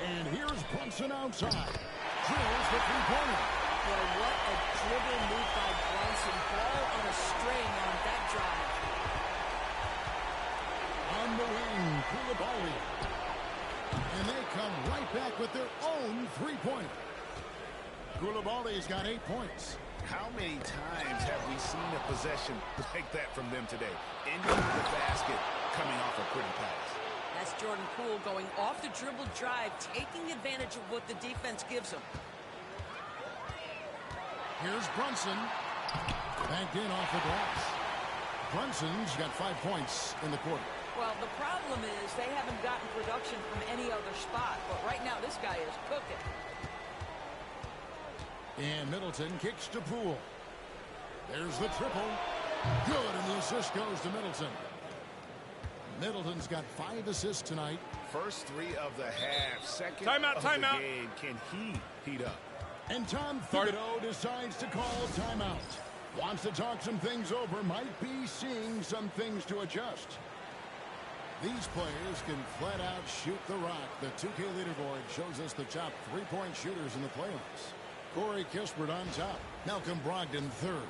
And here's Brunson outside. Drills the three-pointer. Boy, what a dribble move by Brunson. Ball on a string on that drive. On the wing, Coulibaly. And they come right back with their own three-pointer. Coulibaly's got 8 points. How many times have we seen a possession like that from them today? Ending the basket, coming off a pretty pass. That's Jordan Poole going off the dribble drive, taking advantage of what the defense gives him. Here's Brunson. Banked in off the glass. Brunson's got 5 points in the quarter. Well, the problem is they haven't gotten production from any other spot. But right now, this guy is cooking. And Middleton kicks to Poole. There's the triple. Good, and the assist goes to Middleton. Middleton's got 5 assists tonight. First 3 of the half. Second timeout, of timeout. the game. Can he heat up? And Tom Thibodeau decides to call timeout. Wants to talk some things over. Might be seeing some things to adjust. These players can flat out shoot the rock. The 2K leaderboard shows us the top 3-point shooters in the playoffs. Corey Kispert on top. Malcolm Brogdon third.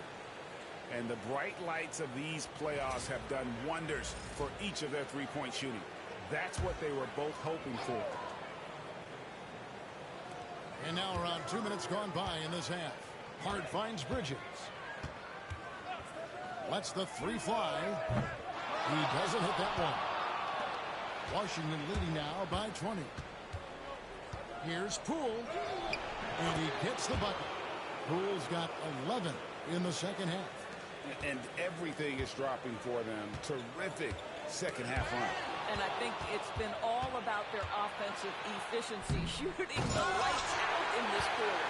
And the bright lights of these playoffs have done wonders for each of their 3-point shooting. That's what they were both hoping for. And now around 2 minutes gone by in this half. Hart finds Bridges. Lets the 3 fly. He doesn't hit that one. Washington leading now by 20. Here's Poole. And he gets the bucket. Poole's got 11 in the second half. And everything is dropping for them. Terrific second half run. And I think it's been all about their offensive efficiency, shooting the lights out in this quarter.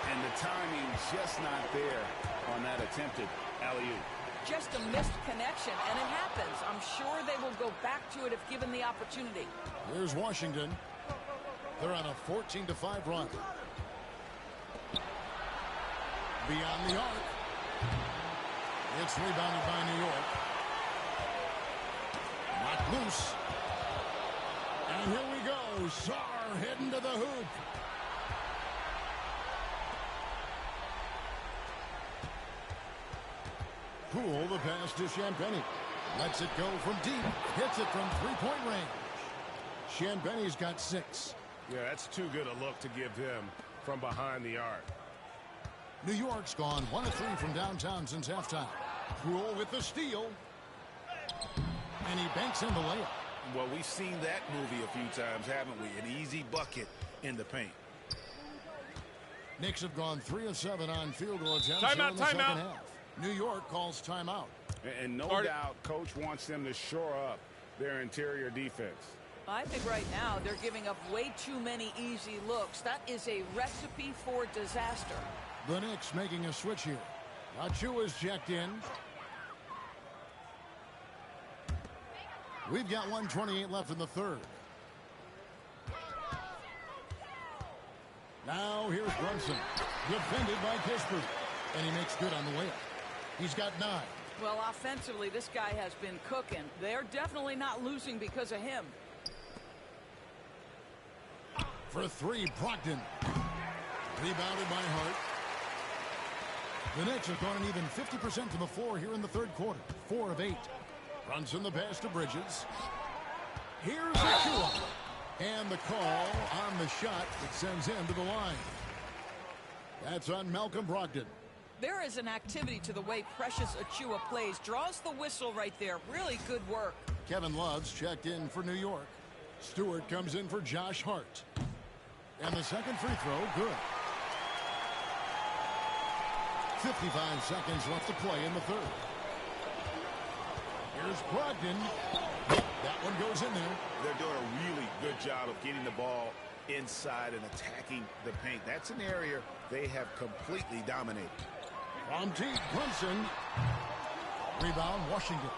And the timing just not there on that attempted alley-oop. Just a missed connection, and it happens. I'm sure they will go back to it if given the opportunity. Here's Washington. They're on a 14-5 run. Beyond the arc. It's rebounded by New York. Knocked loose. And here we go. Sarr heading to the hoop. Poole, the pass to Champagnie. Lets it go from deep. Hits it from 3-point range. Champagnie's got 6. Yeah, that's too good a look to give him from behind the arc. New York's gone 1 of 3 from downtown since halftime. Poole with the steal. And he banks in the layup. Well, we've seen that movie a few times, haven't we? An easy bucket in the paint. Knicks have gone 3 of 7 on field goal attempts in the second half. New York calls timeout. And no doubt, Coach wants them to shore up their interior defense. I think right now they're giving up way too many easy looks. That is a recipe for disaster. The Knicks making a switch here. Achiuwa's checked in. We've got 1:28 left in the third. Now here's Brunson. Defended by Kispert. And he makes good on the layup. He's got 9. Well, offensively, this guy has been cooking. They're definitely not losing because of him. For 3, Brogdon. Rebounded by Hart. The Knicks have gone an even 50% to the floor here in the third quarter. 4 of 8. Brunson the pass to Bridges. Here's Achua. And the call on the shot that sends him to the line. That's on Malcolm Brogdon. There is an activity to the way Precious Achiuwa plays. Draws the whistle right there. Really good work. Kevin Love's checked in for New York. Stewart comes in for Josh Hart. And the second free throw, good. 55 seconds left to play in the third. Here's Brogdon. That one goes in there. They're doing a really good job of getting the ball inside and attacking the paint. That's an area they have completely dominated. From deep, Brunson. Rebound, Washington.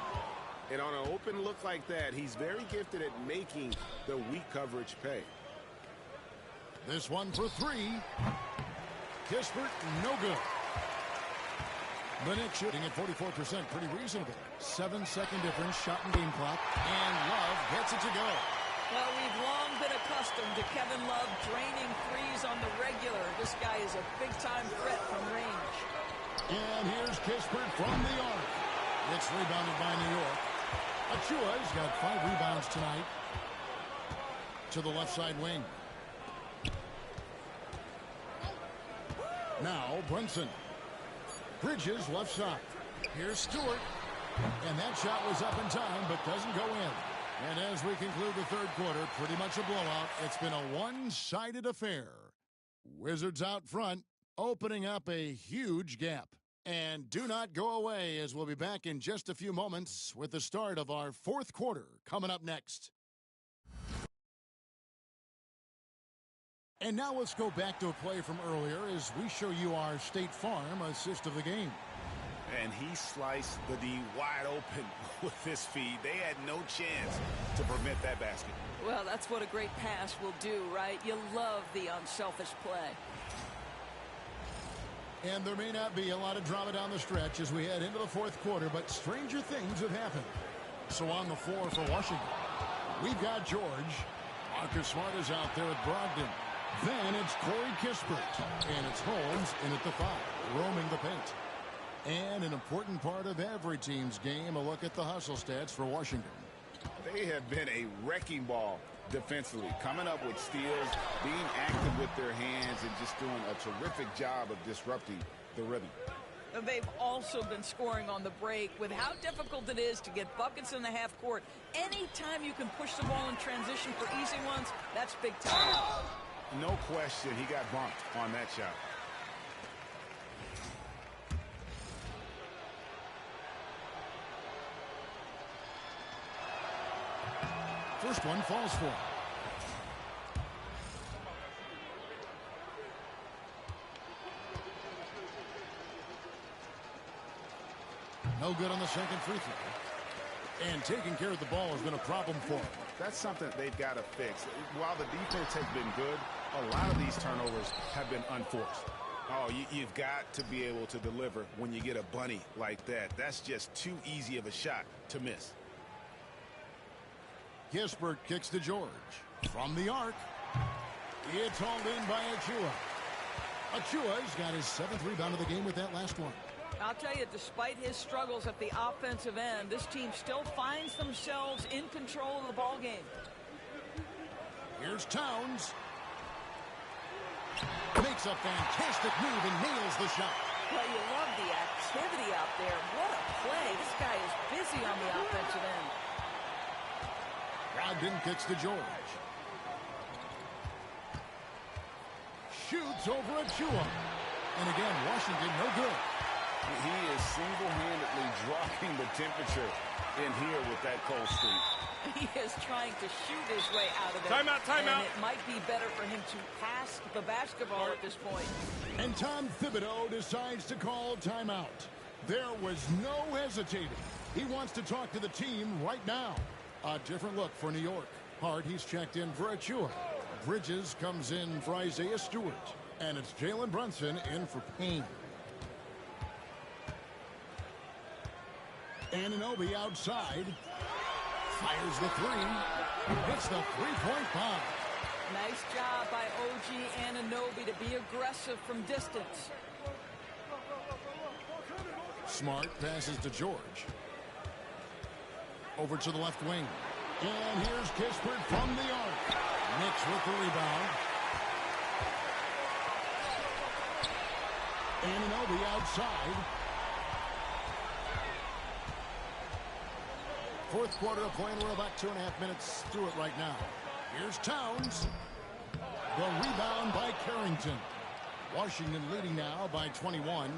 And on an open look like that, he's very gifted at making the weak coverage pay. This one for 3. Kispert, no good. The Knicks shooting at 44%, pretty reasonable. 7-second difference, shot and game clock, and Love gets it to go. Well, we've long been accustomed to Kevin Love draining threes on the regular. This guy is a big-time threat from range. And here's Kispert from the arc. It's rebounded by New York. Achiuwa's got 5 rebounds tonight. To the left side wing. Now Brunson. Bridges left side. Here's Stewart. And that shot was up in time, but doesn't go in. And as we conclude the third quarter, pretty much a blowout. It's been a one-sided affair. Wizards out front, opening up a huge gap. And do not go away, as we'll be back in just a few moments with the start of our fourth quarter coming up next. And now let's go back to a play from earlier as we show you our State Farm assist of the game. And he sliced the D wide open with his feed. They had no chance to prevent that basket. Well, that's what a great pass will do, right? You love the unselfish play. And there may not be a lot of drama down the stretch as we head into the fourth quarter, but stranger things have happened. So on the floor for Washington, we've got George. Marcus Smart is out there with Brogdon. Then it's Corey Kispert. And it's Holmes in at the 5, roaming the paint. And an important part of every team's game, a look at the hustle stats for Washington. They have been a wrecking ball defensively, coming up with steals, being active with their hands, and just doing a terrific job of disrupting the rhythm. They've also been scoring on the break. With how difficult it is to get buckets in the half court, anytime you can push the ball in transition for easy ones, that's big time. No question, he got bumped on that shot. First one falls for him. No good on the second free throw. And taking care of the ball has been a problem for him. That's something they've got to fix. While the defense has been good, a lot of these turnovers have been unforced. Oh, you've got to be able to deliver when you get a bunny like that. That's just too easy of a shot to miss. Kispert kicks to George. From the arc. It's hauled in by Achiuwa. Achiuwa's got his 7th rebound of the game with that last one. I'll tell you, despite his struggles at the offensive end, this team still finds themselves in control of the ball game. Here's Towns. Makes a fantastic move and nails the shot. Well, you love the activity out there. What a play. This guy is busy on the offensive end. Brogdon kicks to George. Shoots over Achua. And again, Washington no good. He is single-handedly dropping the temperature in here with that cold streak. He is trying to shoot his way out of it. Timeout, timeout. And it might be better for him to pass the basketball at this point. And Tom Thibodeau decides to call timeout. There was no hesitating. He wants to talk to the team right now. A different look for New York. Hart, he's checked in for Achua. Bridges comes in for Isaiah Stewart. And it's Jalen Brunson in for Payne. Anunoby outside. Fires the three. Hits the three-point bomb. Nice job by OG Anunoby to be aggressive from distance. Smart passes to George. Over to the left wing. And here's Kispert from the arc. Knicks with the rebound. Anunoby outside. Fourth quarter of play, and we're about 2.5 minutes through it right now. Here's Towns. The rebound by Carrington. Washington leading now by 21.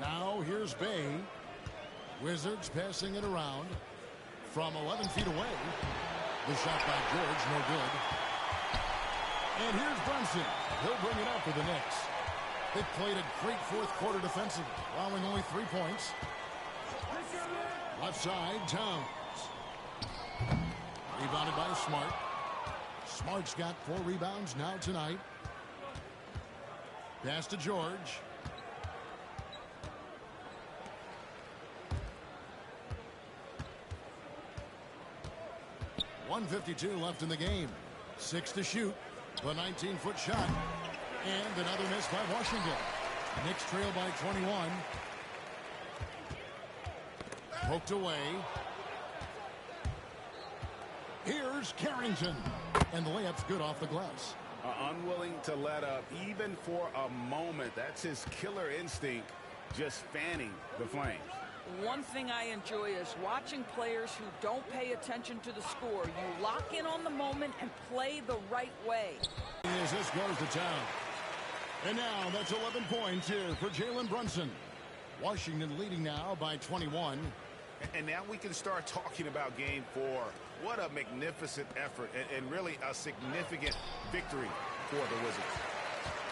Now here's Bay. Wizards passing it around from 11 feet away. The shot by George, no good. And here's Brunson. He'll bring it up for the Knicks. They played a great fourth quarter defensively, allowing only 3 points. Left side, Towns. Rebounded by Smart. Smart's got 4 rebounds now tonight. Pass to George. .152 left in the game. 6 to shoot. The 19-foot shot. And another miss by Washington. Knicks trail by 21. Poked away. Here's Carrington. And the layup's good off the glass. Unwilling to let up even for a moment. That's his killer instinct, just fanning the flames. One thing I enjoy is watching players who don't pay attention to the score. You lock in on the moment and play the right way. As this goes to town. And now that's 11 points here for Jalen Brunson. Washington leading now by 21. And now we can start talking about game 4. What a magnificent effort and really a significant victory for the Wizards.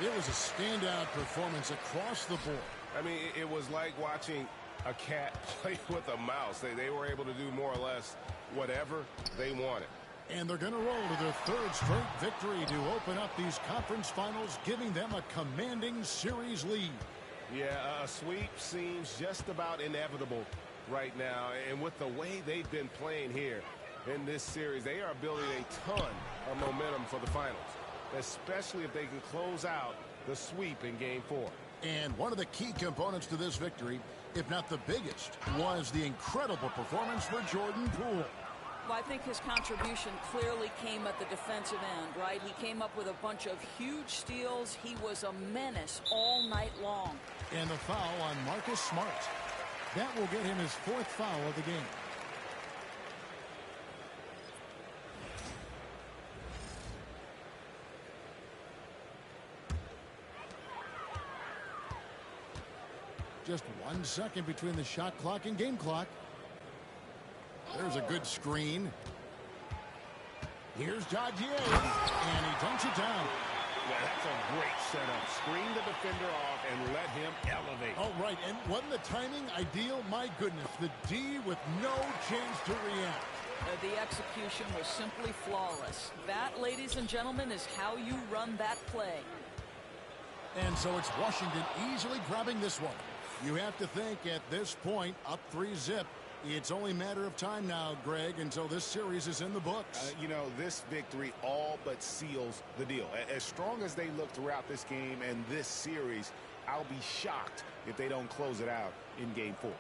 It was a standout performance across the board. I mean, it was like watching a cat play with a mouse. They were able to do more or less whatever they wanted. And they're going to roll to their 3rd straight victory to open up these conference finals, giving them a commanding series lead. Yeah, a sweep seems just about inevitable right now. And with the way they've been playing here in this series, they are building a ton of momentum for the finals, especially if they can close out the sweep in game 4. And one of the key components to this victory, if not the biggest, was the incredible performance for Jordan Poole. Well, I think his contribution clearly came at the defensive end, right? He came up with a bunch of huge steals. He was a menace all night long. And the foul on Marcus Smart. That will get him his 4th foul of the game. Just 1 second between the shot clock and game clock. There's a good screen. Here's Dadier, and he dunks it down. Yeah, that's a great setup. Screen the defender off and let him elevate. Oh, right, and wasn't the timing ideal? My goodness, the D with no chance to react. The execution was simply flawless. That, ladies and gentlemen, is how you run that play. And so it's Washington easily grabbing this one. You have to think at this point, up 3-zip. It's only a matter of time now, Greg, until this series is in the books. You know, this victory all but seals the deal. As strong as they look throughout this game and this series, I'll be shocked if they don't close it out in game 4.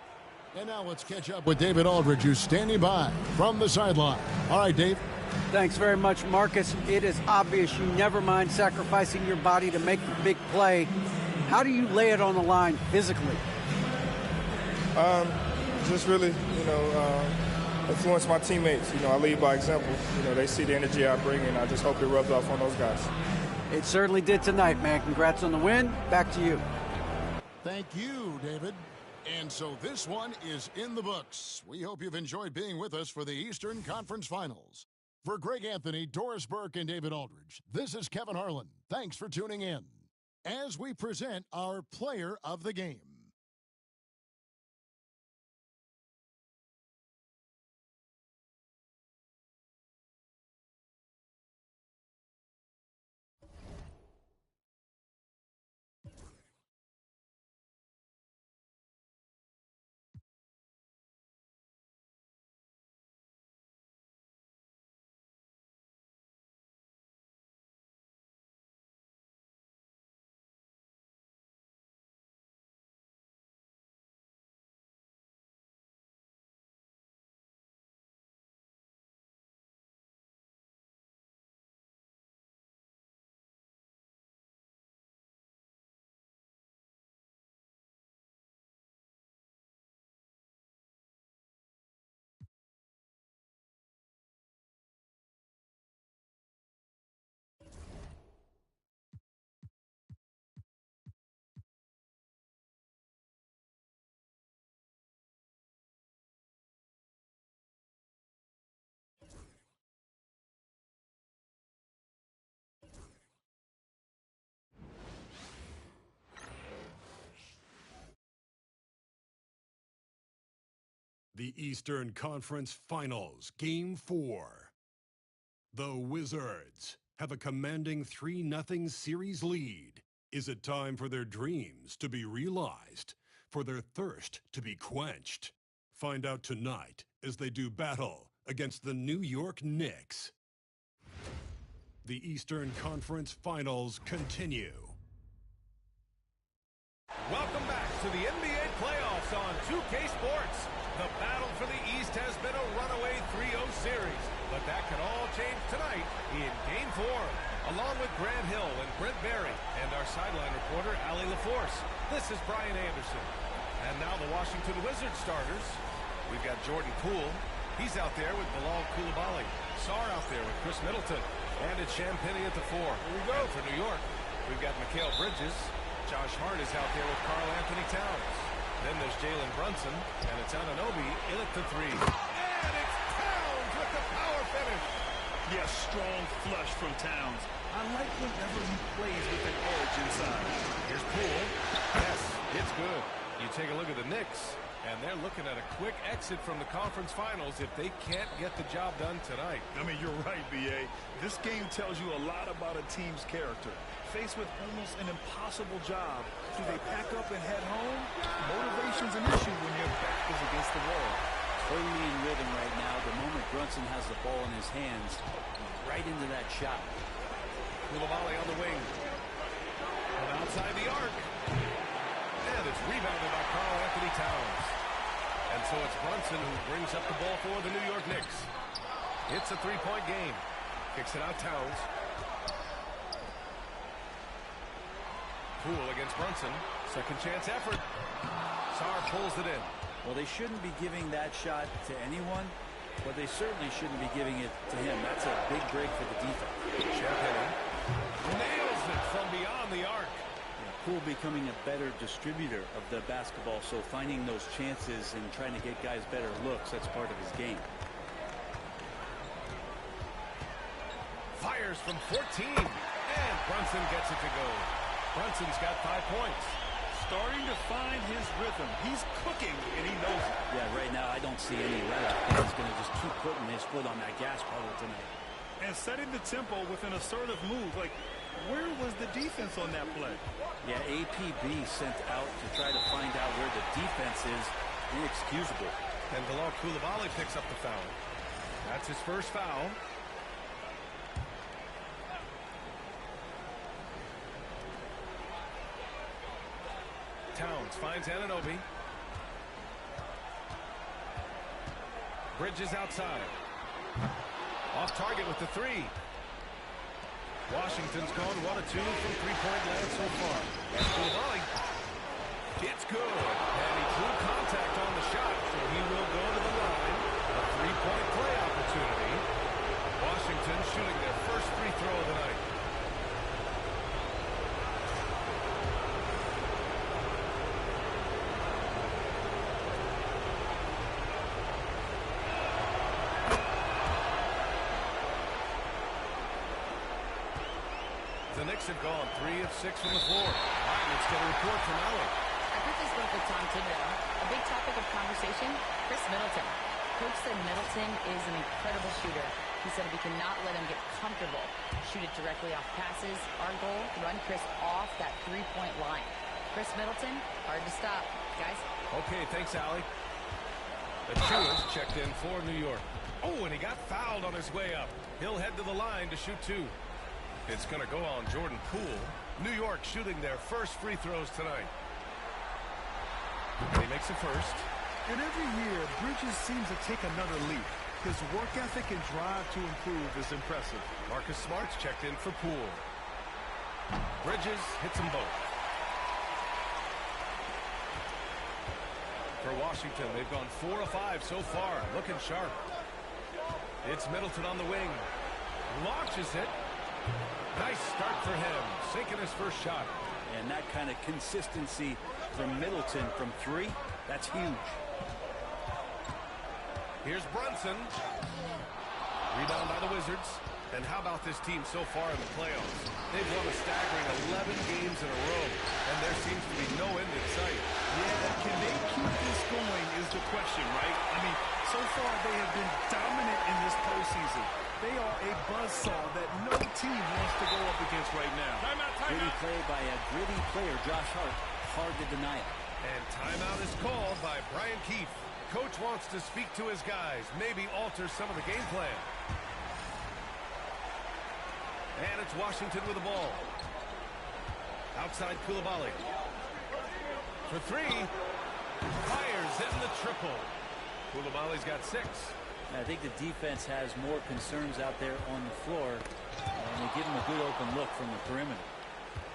And now let's catch up with David Aldridge, who's standing by from the sideline. All right, Dave. Thanks very much, Marcus. It is obvious you never mind sacrificing your body to make the big play. How do you lay it on the line physically? just really, influence my teammates. I lead by example. They see the energy I bring, and I just hope it rubs off on those guys. It certainly did tonight, man. Congrats on the win. Back to you. Thank you, David. And so this one is in the books. We hope you've enjoyed being with us for the Eastern Conference Finals. For Greg Anthony, Doris Burke, and David Aldridge, this is Kevin Harlan. Thanks for tuning in as we present our player of the game. The Eastern Conference Finals, Game 4. The Wizards have a commanding 3-0 series lead. Is it time for their dreams to be realized, for their thirst to be quenched? Find out tonight as they do battle against the New York Knicks. The Eastern Conference Finals continue. Welcome back to the NBA playoffs on 2K Sports. The battle for the East has been a runaway 3-0 series, but that could all change tonight in Game 4. Along with Grant Hill and Brent Barry and our sideline reporter, Allie LaForce, this is Brian Anderson. And now the Washington Wizards starters. We've got Jordan Poole. He's out there with Bilal Coulibaly. Sarr out there with Chris Middleton. And it's Champagnie at the 4. Here we go. And for New York, we've got Mikal Bridges. Josh Hart is out there with Karl Anthony Towns. Then there's Jalen Brunson, and it's Anunoby in at the 3. And it's Towns with the power finish. Yes, strong flush from Towns. I like whenever he plays with an edge inside. Here's Poole. Yes, it's good. You take a look at the Knicks, and they're looking at a quick exit from the conference finals if they can't get the job done tonight. I mean, you're right, B.A. This game tells you a lot about a team's character. Faced with almost an impossible job, do they pack up and head home? Motivation's an issue when your back is against the wall. Totally in rhythm right now. The moment Brunson has the ball in his hands, right into that shot. Coulibaly on the wing. From outside the arc. And it's rebounded by Karl Anthony Towns. And so it's Brunson who brings up the ball for the New York Knicks. It's a three-point game. Kicks it out Towns. Poole against Brunson. Second chance effort. Sarr pulls it in. Well, they shouldn't be giving that shot to anyone, but they certainly shouldn't be giving it to him. That's a big break for the defense. Champagnie nails it from beyond the arc. Yeah, Poole becoming a better distributor of the basketball, so finding those chances and trying to get guys better looks, that's part of his game. Fires from 14, and Brunson gets it to go. Brunson's got 5 points. Starting to find his rhythm. He's cooking, and he knows it. Yeah, right now I don't see any let up. He's going to just keep putting his foot on that gas pedal tonight. And setting the tempo with an assertive move. Like, where was the defense on that play? Yeah, APB sent out to try to find out where the defense is. Inexcusable. And Bilal Coulibaly picks up the foul. That's his first foul. Towns finds Anunoby. Bridges outside. Off target with the 3. Washington's gone 1 of 2 from three-point land so far. And Coulibaly, it's good. And he drew contact on the shot, so he 6 have gone. 3 of 6 from the floor. All right, let's get a report from Allie. After this spoke with Tom Thibodeau, a big topic of conversation, Chris Middleton. Coach said Middleton is an incredible shooter. He said we cannot let him get comfortable. Shoot it directly off passes. Our goal, run Chris off that three-point line. Chris Middleton, hard to stop. Guys? Okay, thanks, Allie. Achua's checked in for New York. Oh, and he got fouled on his way up. He'll head to the line to shoot 2. It's going to go on Jordan Poole. New York shooting their first free throws tonight. He makes the first. And every year, Bridges seems to take another leap. His work ethic and drive to improve is impressive. Marcus Smart's checked in for Poole. Bridges hits them both. For Washington, they've gone 4 of 5 so far. Looking sharp. It's Middleton on the wing. Launches it. Nice start for him. Sinking his first shot. And that kind of consistency from Middleton from 3, that's huge. Here's Brunson. Rebound by the Wizards. And how about this team so far in the playoffs? They've won a staggering 11 games in a row, and there seems to be no end in sight. Yeah, can they keep this going is the question, right? I mean, so far they have been dominant in this postseason. They are a buzzsaw that no team wants to go up against right now. Gritty play by a gritty player, Josh Hart. Hard to deny it. And timeout is called by Brian Keefe. Coach wants to speak to his guys, maybe alter some of the game plan. And it's Washington with the ball. Outside Coulibaly. For 3. Fires in the triple. Coulibaly's got 6. I think the defense has more concerns out there on the floor, and they give him a good open look from the perimeter.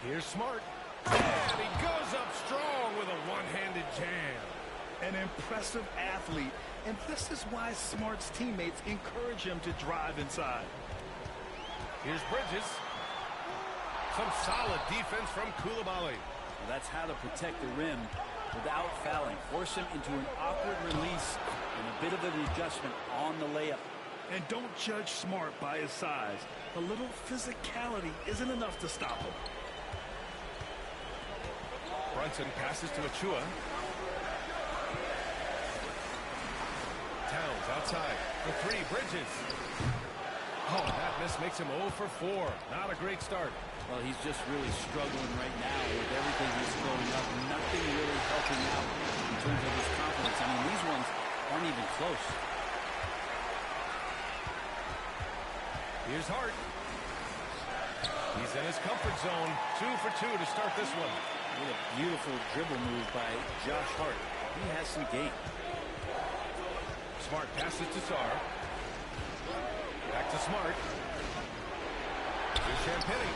Here's Smart. And he goes up strong with a one-handed jam. An impressive athlete, and this is why Smart's teammates encourage him to drive inside. Here's Bridges. Some solid defense from Coulibaly. Well, that's how to protect the rim without fouling. Force him into an awkward release and a bit of an adjustment on the layup. And don't judge Smart by his size. A little physicality isn't enough to stop him. Brunson passes to Achua. Towns outside. For 3, Bridges. Oh, that miss makes him 0 for 4. Not a great start. Well, he's just really struggling right now with everything that's going up. Nothing really helping out in terms of his confidence. I mean, these ones aren't even close. Here's Hart. He's in his comfort zone. 2 for 2 to start this one. What a beautiful dribble move by Josh Hart. He has some game. Smart passes to Sarr. Back to Smart. Here's Champagnie.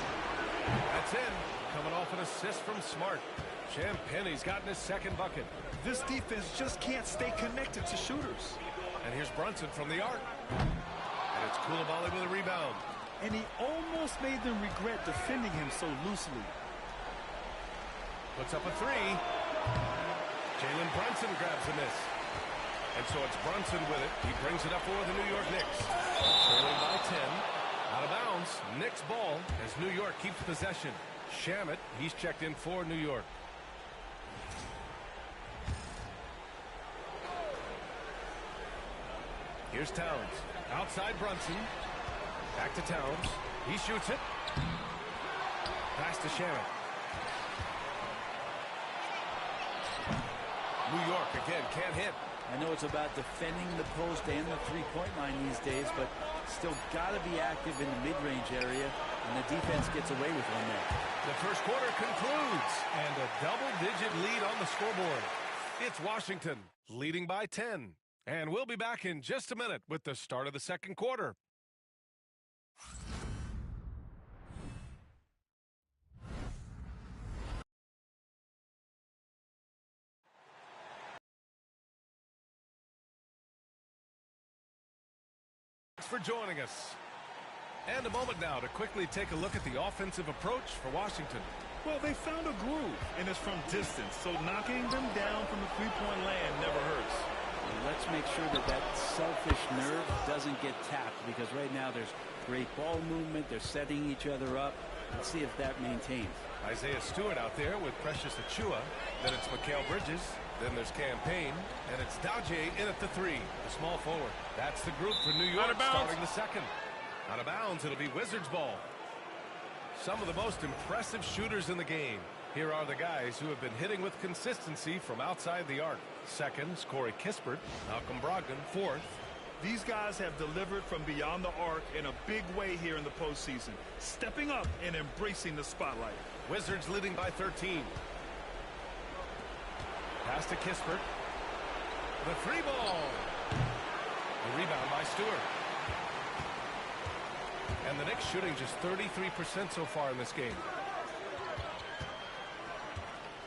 That's in. Coming off an assist from Smart. Champagnie's gotten his second bucket. This defense just can't stay connected to shooters. And here's Brunson from the arc. And it's Coulibaly with a rebound. And he almost made them regret defending him so loosely. Puts up a 3. Jalen Brunson grabs a miss. And so it's Brunson with it. He brings it up for the New York Knicks. Trailing by 10. Out of bounds. Knicks ball as New York keeps possession. Shamet, he's checked in for New York. Here's Towns. Outside Brunson. Back to Towns. He shoots it. Pass to Shamet. New York again can't hit. I know it's about defending the post and the three-point line these days, but still got to be active in the mid-range area, and the defense gets away with one there. The first quarter concludes, and a double-digit lead on the scoreboard. It's Washington leading by 10, and we'll be back in just a minute with the start of the second quarter. For joining us. And a moment now to quickly take a look at the offensive approach for Washington. Well, they found a groove, and it's from distance, so knocking them down from the three-point land never hurts. Well, let's make sure that that selfish nerve doesn't get tapped, because right now there's great ball movement. They're setting each other up. Let's see if that maintains. Isaiah Stewart out there with Precious Achiuwa. Then it's Mikal Bridges. Then there's Campaign. And it's Daje in at the 3, the small forward. That's the group for New York starting the second. Out of bounds, it'll be Wizards ball. Some of the most impressive shooters in the game. Here are the guys who have been hitting with consistency from outside the arc. Second is Corey Kispert. Malcolm Brogdon, fourth. These guys have delivered from beyond the arc in a big way here in the postseason, stepping up and embracing the spotlight. Wizards leading by 13. Pass to Kispert. The 3 ball. The rebound by Stewart. And the Knicks shooting just 33% so far in this game.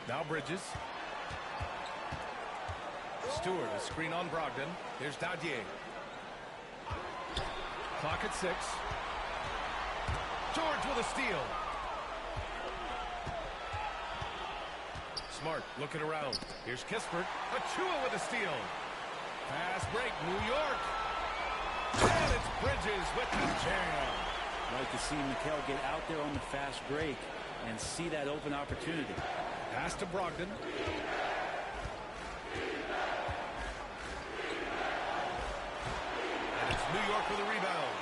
Now Bridges. Stewart, a screen on Brogdon. Here's Daje. Clock at 6. George with a steal. Smart looking around. Here's Kispert. Achiuwa with a steal. Fast break, New York. And it's Bridges with the jam. Like to see Mikal get out there on the fast break and see that open opportunity. Pass to Brogdon. And it's New York with a rebound.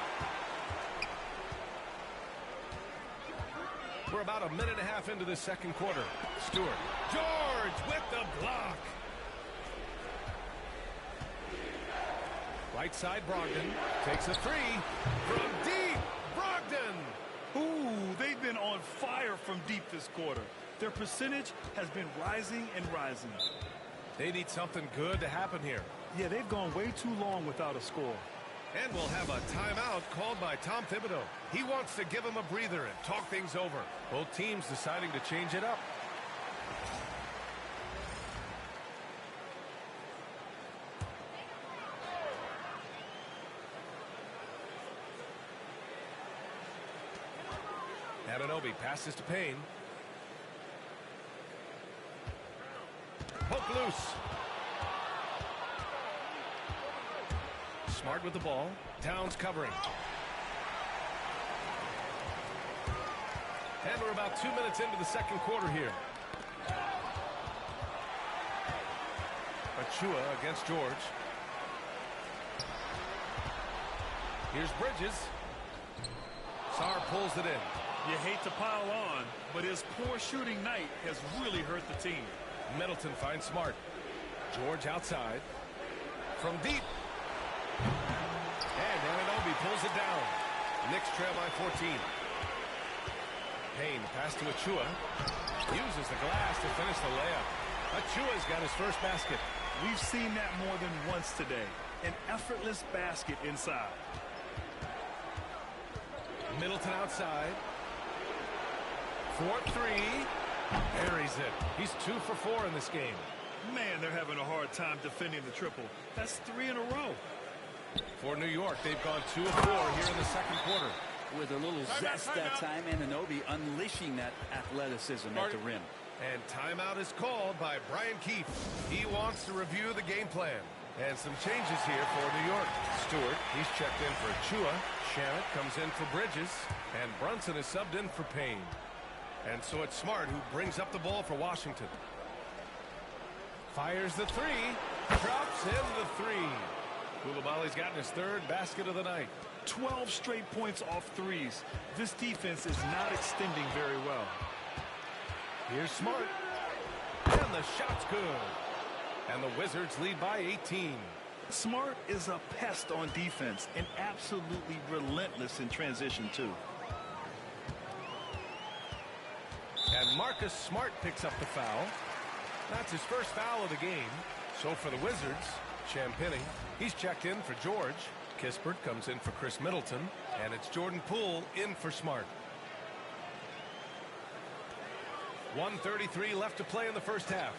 We're about a minute and a half into the second quarter. Stewart. George with the block. Right side, Brogdon takes a 3 from deep. Brogdon. Ooh, they've been on fire from deep this quarter. Their percentage has been rising and rising. They need something good to happen here. Yeah, they've gone way too long without a score. And we'll have a timeout called by Tom Thibodeau. He wants to give them a breather and talk things over. Both teams deciding to change it up. Anunoby passes to Payne. Poke loose. Smart with the ball. Towns covering. And we're about 2 minutes into the second quarter here. Achiuwa against George. Here's Bridges. Sarr pulls it in. You hate to pile on, but his poor shooting night has really hurt the team. Middleton finds Smart. George outside. From deep. And Anunoby pulls it down. Knicks trail by 14. Payne pass to Achiuwa. Uses the glass to finish the layup. Achiuwa's got his first basket. We've seen that more than once today. An effortless basket inside. Middleton outside. 4-3. Buries it. He's 2 for 4 in this game. Man, they're having a hard time defending the triple. That's 3 in a row. For New York, they've gone 2 of 4 here in the second quarter. With a little zest that time, Anunoby unleashing that athleticism at the rim. And timeout is called by Brian Keefe. He wants to review the game plan. And some changes here for New York. Stewart, he's checked in for Achiuwa. Shamet comes in for Bridges. And Brunson is subbed in for Payne. And so it's Smart who brings up the ball for Washington. Fires the 3. Drops in the 3. Koulibaly's gotten his 3rd basket of the night. 12 straight points off threes. This defense is not extending very well. Here's Smart. And the shot's good. And the Wizards lead by 18. Smart is a pest on defense and absolutely relentless in transition too. And Marcus Smart picks up the foul. That's his first foul of the game. So for the Wizards, Champagnie, he's checked in for George. Kispert comes in for Chris Middleton. And it's Jordan Poole in for Smart. 1:33 left to play in the first half.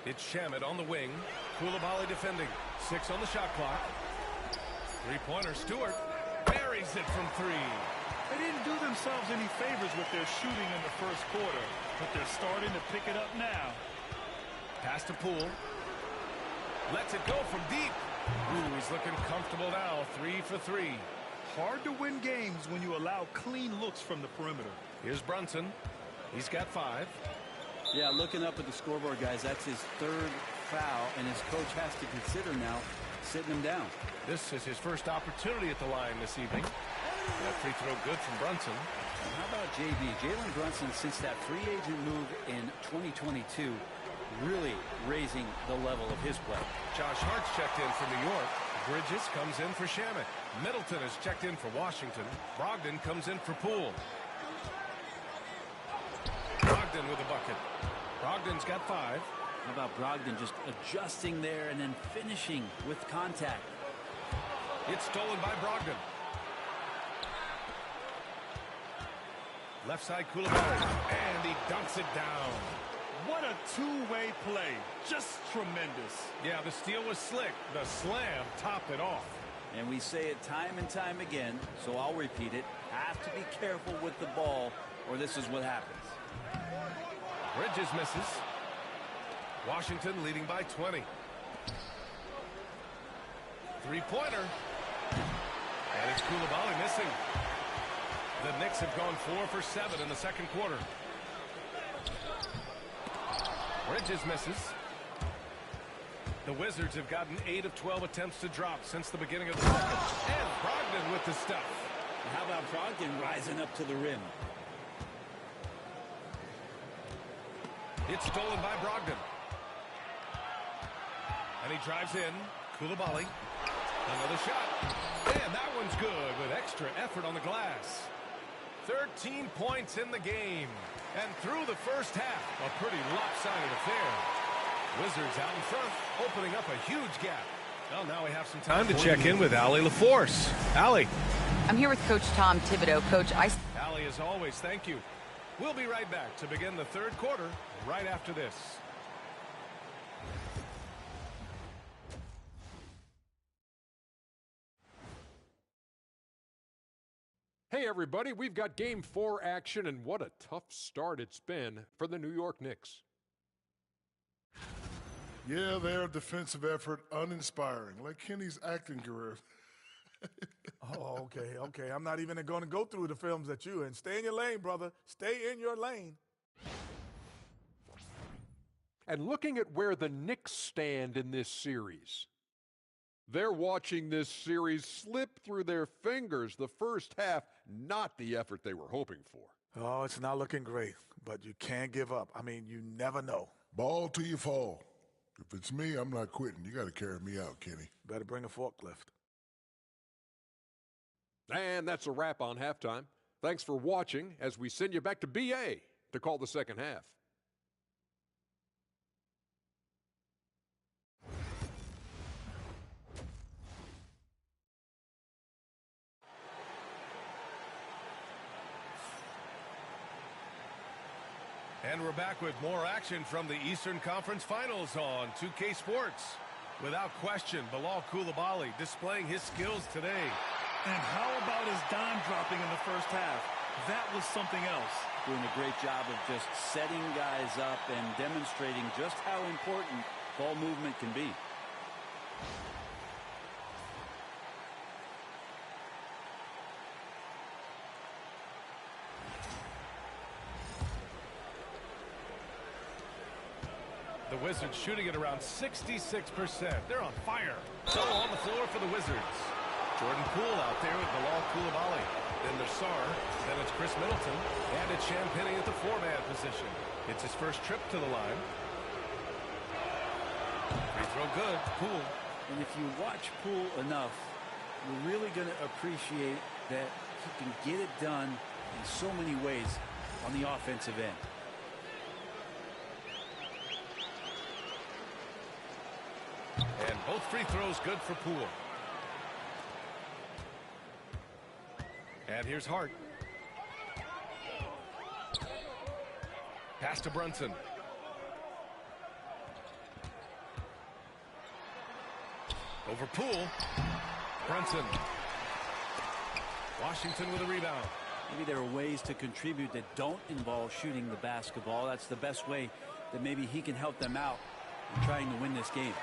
It's Shamet on the wing. Koulibaly defending. 6 on the shot clock. Three-pointer Stewart buries it from 3. They didn't do themselves any favors with their shooting in the first quarter, but they're starting to pick it up now. Pass to Poole. Lets it go from deep. Ooh, he's looking comfortable now. 3 for 3. hard to win games when you allow clean looks from the perimeter. Here's Brunson. He's got 5. Yeah, looking up at the scoreboard, guys, that's his 3rd foul, and his coach has to consider now sitting him down. This is his first opportunity at the line this evening. That free throw good from Brunson. And how about JB? Jalen Brunson, since that free agent move in 2022, really raising the level of his play. Josh Hart's checked in for New York. Bridges comes in for Shamet. Middleton is checked in for Washington. Brogdon comes in for Poole. Brogdon with a bucket. Brogdon's got 5. How about Brogdon just adjusting there and then finishing with contact? It's stolen by Brogdon. Left side Coulibaly, and he dunks it down. What a two-way play. Just tremendous. Yeah, the steal was slick. The slam topped it off. And we say it time and time again, so I'll repeat it. Have to be careful with the ball, or this is what happens. Bridges misses. Washington leading by 20. Three-pointer. And it's Coulibaly missing. The Knicks have gone 4 for 7 in the second quarter. Bridges misses. The Wizards have gotten 8 of 12 attempts to drop since the beginning of the second. And Brogdon with the stuff. And how about Brogdon rising up to the rim? It's stolen by Brogdon. And he drives in. Coulibaly. Another shot. And that one's good with extra effort on the glass. 13 points in the game. And through the first half, a pretty lopsided affair. Wizards out in front, opening up a huge gap. Well, now we have some time to check in with Allie LaForce. Allie. I'm here with Coach Tom Thibodeau. Coach, Allie, as always, thank you. We'll be right back to begin the third quarter right after this. Hey, everybody, we've got Game 4 action, and what a tough start it's been for the New York Knicks. Yeah, their defensive effort uninspiring, like Kenny's acting career. Oh, okay. I'm not even going to go through the films that you in. Stay in your lane, brother. Stay in your lane. And looking at where the Knicks stand in this series, they're watching this series slip through their fingers. The first half, not the effort they were hoping for. Oh, it's not looking great, but you can't give up. I mean, you never know. Ball till you fall. If it's me, I'm not quitting. You got to carry me out, Kenny. Better bring a forklift. And that's a wrap on halftime. Thanks for watching as we send you back to BA to call the second half. And we're back with more action from the Eastern Conference Finals on 2K Sports. Without question, Bilal Coulibaly displaying his skills today. And how about his dime dropping in the first half? That was something else. Doing a great job of just setting guys up and demonstrating just how important ball movement can be. The Wizards shooting at around 66%. They're on fire. So on the floor for the Wizards. Jordan Poole out there with Bilal Coulibaly. Then there's Sarr. Then it's Chris Middleton. And it's Champagnie at the 4-man position. It's his first trip to the line. Free throw good. Poole. And if you watch Poole enough, you're really going to appreciate that he can get it done in so many ways on the offensive end. And both free throws good for Poole. And here's Hart. Pass to Brunson. Over Poole. Brunson. Washington with a rebound. Maybe there are ways to contribute that don't involve shooting the basketball. That's the best way that maybe he can help them out in trying to win this game.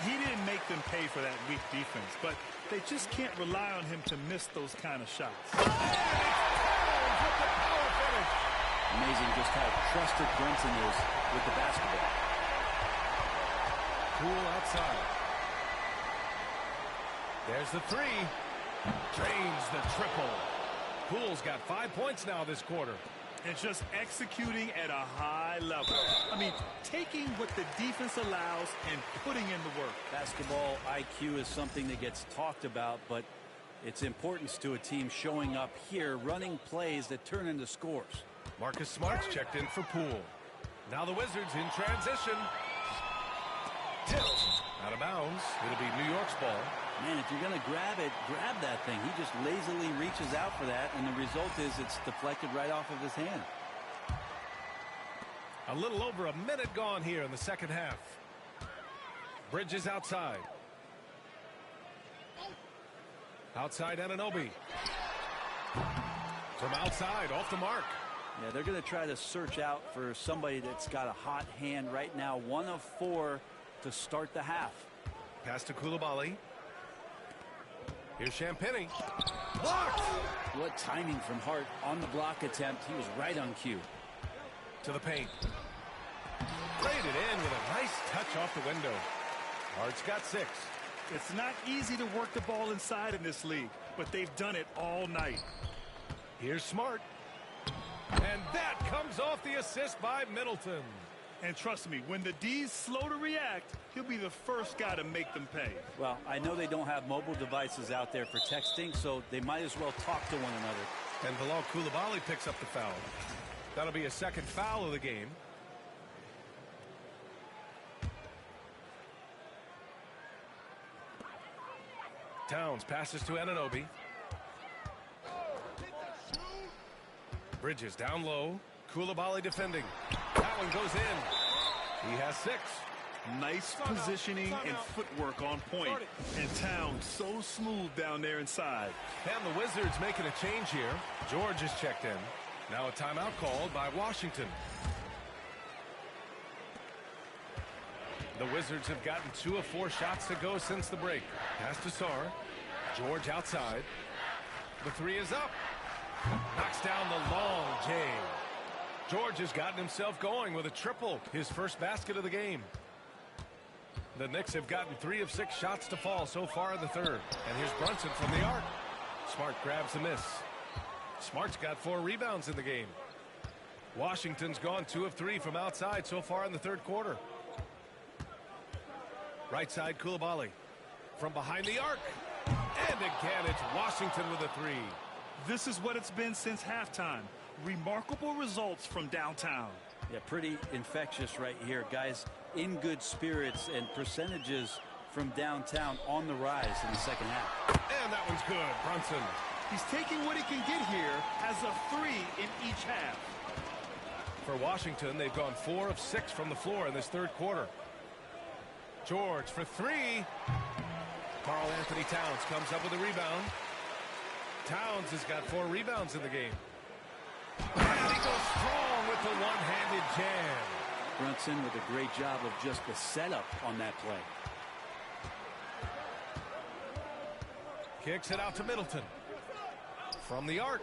He didn't make them pay for that weak defense, but They just can't rely on him to miss those kind of shots. Amazing just how trusted Brunson is with the basketball. Poole outside. There's the three. Drains the triple. Poole's got 5 points now this quarter. And just executing at a high level. I mean, taking what the defense allows and putting in the work. Basketball IQ is something that gets talked about, but its importance to a team showing up here, running plays that turn into scores. Marcus Smart's checked in for Poole. Now the Wizards in transition. Tipped. Out of bounds. It'll be New York's ball. Man, if you're going to grab it, grab that thing. He just lazily reaches out for that, and the result is it's deflected right off of his hand. A little over a minute gone here in the second half. Bridges outside. Outside Anunoby. From outside, off the mark. Yeah, they're going to try to search out for somebody that's got a hot hand right now. 1 of 4 to start the half. Pass to Coulibaly. Here's Champagnie. Blocked! What timing from Hart on the block attempt. He was right on cue. To the paint. Traded in with a nice touch off the window. Hart's got 6. It's not easy to work the ball inside in this league, but they've done it all night. Here's Smart. And that comes off the assist by Middleton. And trust me, when the D's slow to react, he'll be the first guy to make them pay. Well, I know they don't have mobile devices out there for texting, so they might as well talk to one another. And Bilal Coulibaly picks up the foul. That'll be a second foul of the game. Towns passes to Anunoby. Bridges down low. Coulibaly defending. That one goes in. He has 6. Nice positioning and footwork on point. And Towns so smooth down there inside. And the Wizards making a change here. George is checked in. Now a timeout called by Washington. The Wizards have gotten 2 of 4 shots to go since the break. Pass to Sarr. George outside. The 3 is up. Knocks down the long J. George has gotten himself going with a triple, his first basket of the game. The Knicks have gotten 3 of 6 shots to fall so far in the third. And here's Brunson from the arc. Smart grabs the miss. Smart's got 4 rebounds in the game. Washington's gone 2 of 3 from outside so far in the third quarter. Right side, Coulibaly. From behind the arc. And again, it's Washington with a 3. This is what it's been since halftime. Remarkable results from downtown. Yeah, pretty infectious right here. Guys in good spirits and percentages from downtown on the rise in the second half. And that one's good. Brunson. He's taking what he can get here as a 3 in each half. For Washington, they've gone 4 of 6 from the floor in this third quarter. George for 3. Karl Anthony Towns comes up with a rebound. Towns has got 4 rebounds in the game. And he goes strong with the one-handed jam. Brunson with a great job of just the setup on that play. Kicks it out to Middleton. From the arc.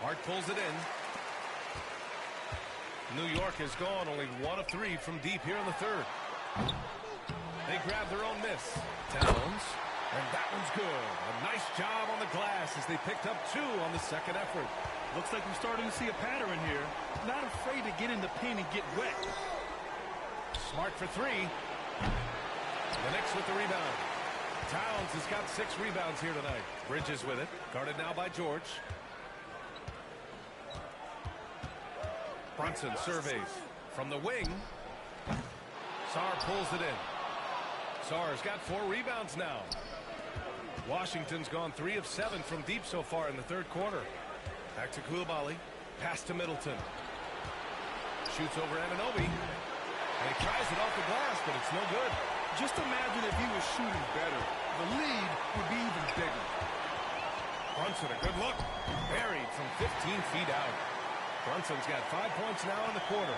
Hart pulls it in. New York has gone only 1 of 3 from deep here in the third. They grab their own miss. Towns. And that one's good. A nice job on the glass as they picked up 2 on the second effort. Looks like we're starting to see a pattern here. Not afraid to get in the paint and get wet. Smart for 3. The Knicks with the rebound. Towns has got 6 rebounds here tonight. Bridges with it. Guarded now by George. Brunson surveys. From the wing. Sarr pulls it in. Sarr's got 4 rebounds now. Washington's gone 3 of 7 from deep so far in the third quarter. Back to Coulibaly. Pass to Middleton. Shoots over Anunoby. And he tries it off the glass, but it's no good. Just imagine if he was shooting better. The lead would be even bigger. Brunson, a good look. Buried from 15 feet out. Brunson's got 5 points now in the quarter.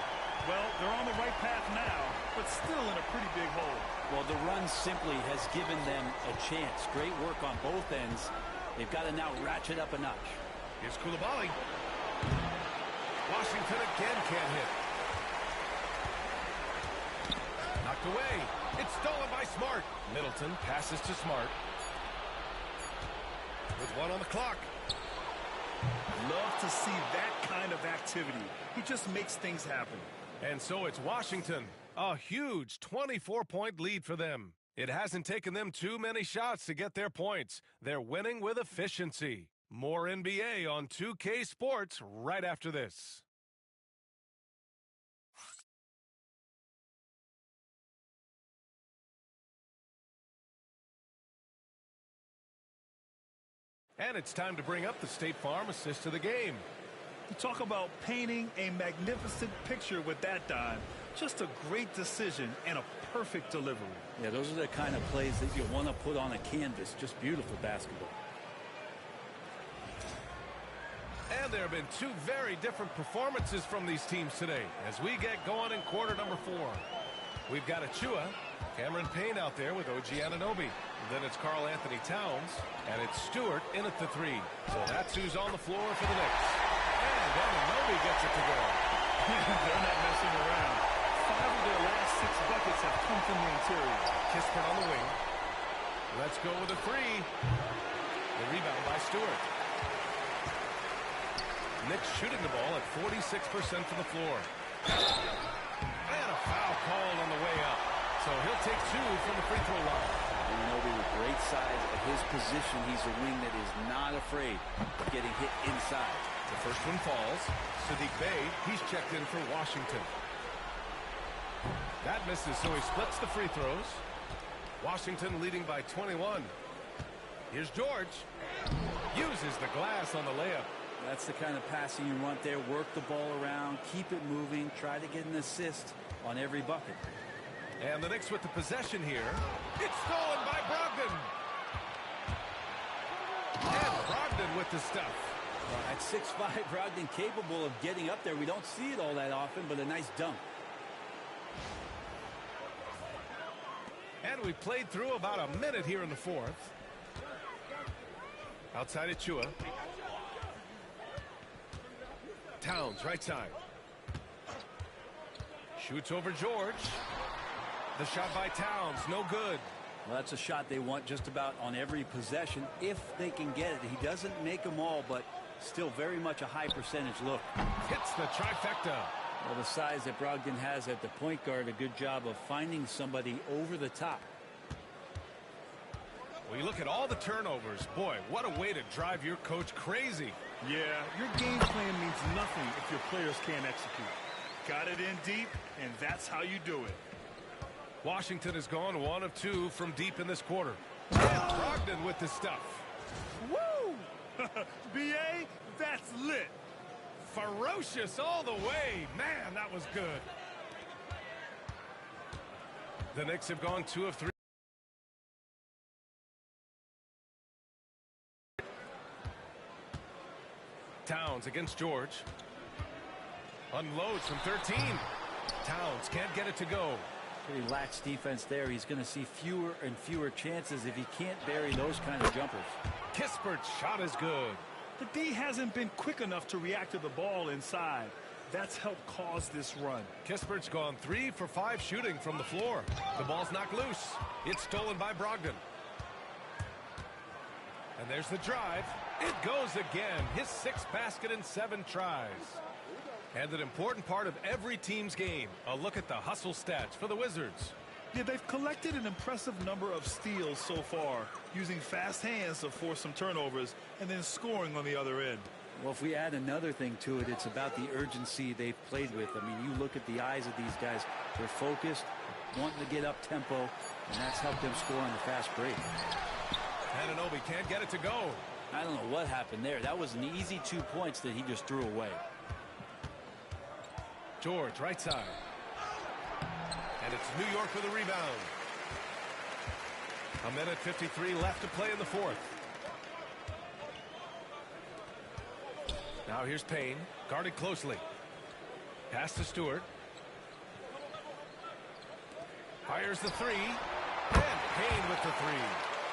Well, they're on the right path now, but still in a pretty big hole. Well, the run simply has given them a chance. Great work on both ends. They've got to now ratchet up a notch. Here's Coulibaly. Washington again can't hit. Knocked away. It's stolen by Smart. Middleton passes to Smart. With 1 on the clock. Love to see that kind of activity. He just makes things happen. And so it's Washington. A huge 24-point lead for them. It hasn't taken them too many shots to get their points. They're winning with efficiency. More NBA on 2K Sports right after this. And it's time to bring up the State Farm assist of the game. You talk about painting a magnificent picture with that dime. Just a great decision and a perfect delivery. Yeah, those are the kind of plays that you want to put on a canvas. Just beautiful basketball. And there have been 2 very different performances from these teams today as we get going in quarter number 4. We've got Achua, Cameron Payne out there with OG Anunoby. Then it's Karl Anthony Towns, and it's Stewart in at the 3. So that's who's on the floor for the Knicks. And Anunoby gets it to go. They're not messing around. 5 of their last 6 buckets have come from the interior. Kispert on the wing. Let's go with a 3. The rebound by Stewart. Knicks shooting the ball at 46% from the floor. And a foul called on the way up. So he'll take 2 from the free throw line. Anunoby with great size. At his position, he's a wing that is not afraid of getting hit inside. The first one falls. Saddiq Bey, he's checked in for Washington. That misses, so he splits the free throws. Washington leading by 21. Here's George. Uses the glass on the layup. That's the kind of passing you want there. Work the ball around, keep it moving, try to get an assist on every bucket. And the Knicks with the possession here. It's stolen by Brogdon. And Brogdon with the stuff. At 6'5", Brogdon capable of getting up there. We don't see it all that often, but a nice dunk. And we played through about a minute here in the 4th. Outside Achua. Towns, right side. Shoots over George. The shot by Towns, no good. Well, that's a shot they want just about on every possession if they can get it. He doesn't make them all, but still very much a high percentage look. Hits the trifecta. Well, the size that Brogdon has at the point guard, a good job of finding somebody over the top. Well, you look at all the turnovers. Boy, what a way to drive your coach crazy. Yeah, your game plan means nothing if your players can't execute. Got it in deep, and that's how you do it. Washington has gone 1 of 2 from deep in this quarter. And Brogdon with the stuff. Woo! B.A., that's lit. Ferocious all the way. Man, that was good. The Knicks have gone 2 of 3. Towns against George. Unloads from 13. Towns can't get it to go. Pretty lax defense there. He's going to see fewer and fewer chances if he can't bury those kind of jumpers. Kispert's shot is good. The D hasn't been quick enough to react to the ball inside. That's helped cause this run. Kispert's gone 3 for 5 shooting from the floor. The ball's knocked loose. It's stolen by Brogdon. And there's the drive. It goes again. His 6th basket in 7 tries. And an important part of every team's game. A look at the hustle stats for the Wizards. Yeah, they've collected an impressive number of steals so far, using fast hands to force some turnovers and then scoring on the other end. Well, if we add another thing to it, it's about the urgency they've played with. I mean, you look at the eyes of these guys. They're focused, wanting to get up tempo, and that's helped them score on the fast break. Anunoby can't get it to go. I don't know what happened there. That was an easy 2 points that he just threw away. George, right side. And it's New York with a rebound. 1:53 left to play in the 4th. Now Now here's Payne, guarded closely. Pass to Stewart. Fires the three. And Payne with the three.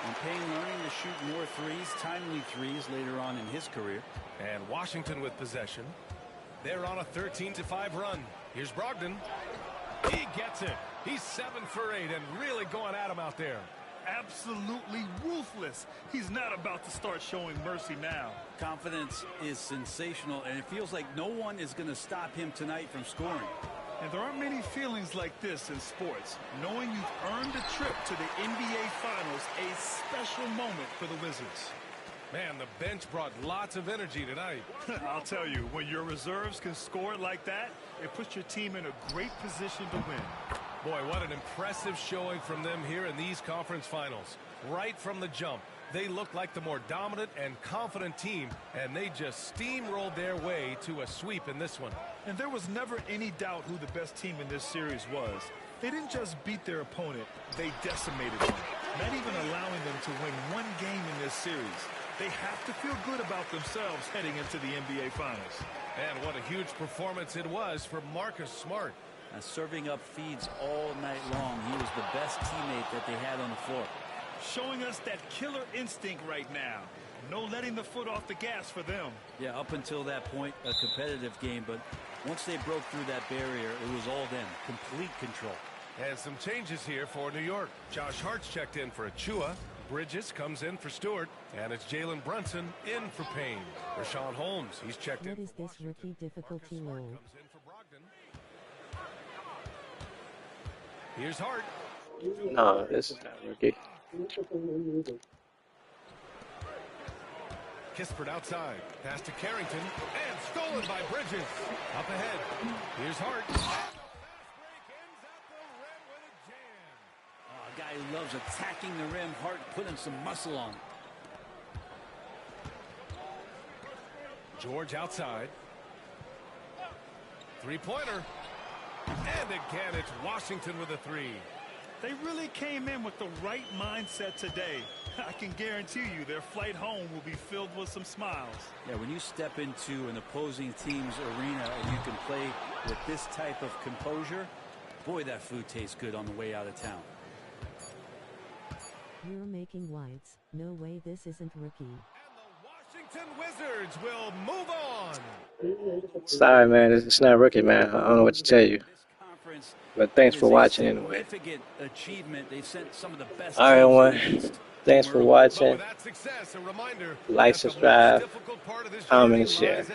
And Payne learning to shoot more threes, timely threes later on in his career. And Washington with possession. They're on a 13-5 run. Here's Brogdon. He gets it. He's 7 for 8 and really going at him out there. Absolutely ruthless. He's not about to start showing mercy now. Confidence is sensational, and it feels like no one is going to stop him tonight from scoring. And there aren't many feelings like this in sports. Knowing you've earned a trip to the NBA Finals, a special moment for the Wizards. Man, the bench brought lots of energy tonight. I'll tell you, when your reserves can score like that, it puts your team in a great position to win. Boy, what an impressive showing from them here in these conference finals. Right from the jump, they looked like the more dominant and confident team, and they just steamrolled their way to a sweep in this one. And there was never any doubt who the best team in this series was. They didn't just beat their opponent, they decimated them, not even allowing them to win one game in this series. They have to feel good about themselves heading into the NBA Finals. And what a huge performance it was for Marcus Smart. And serving up feeds all night long. He was the best teammate that they had on the floor. Showing us that killer instinct right now. No letting the foot off the gas for them. Yeah, up until that point, a competitive game. But once they broke through that barrier, it was all them. Complete control. And some changes here for New York. Josh Hart's checked in for Achua. Bridges comes in for Stewart. And it's Jalen Brunson in for Payne. Rashawn Holmes, he's checked in. What is this rookie difficulty low? Here's Hart. No, this is not rookie. Kispert outside. Pass to Carrington. And stolen by Bridges. Up ahead. Here's Hart. A guy who loves attacking the rim. Hart putting some muscle on. George outside. Three-pointer. And again, it's Washington with a three. They really came in with the right mindset today. I can guarantee you their flight home will be filled with some smiles. Yeah, when you step into an opposing team's arena and you can play with this type of composure, boy, that food tastes good on the way out of town. You're making whites. No way this isn't rookie. Washington Wizards will move on. Sorry, man. It's not rookie, man. I don't know what to tell you. But thanks for watching anyway. Achievement. They've sent some of the best. All right, everyone. Thanks for watching. Like, subscribe, comment, and share.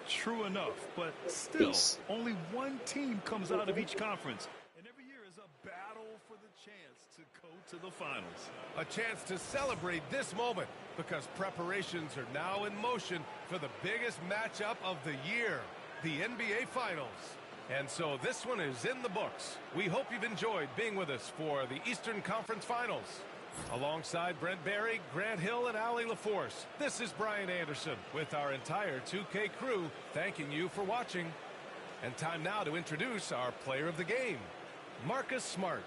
True enough, but still, only one team comes out of each conference. And every year is a battle for the chance to go to the finals. A chance to celebrate this moment because preparations are now in motion for the biggest matchup of the year, the NBA Finals. And so this one is in the books. We hope you've enjoyed being with us for the Eastern Conference Finals. Alongside Brent Barry, Grant Hill, and Allie LaForce, this is Brian Anderson with our entire 2K crew thanking you for watching. And time now to introduce our player of the game, Marcus Smart.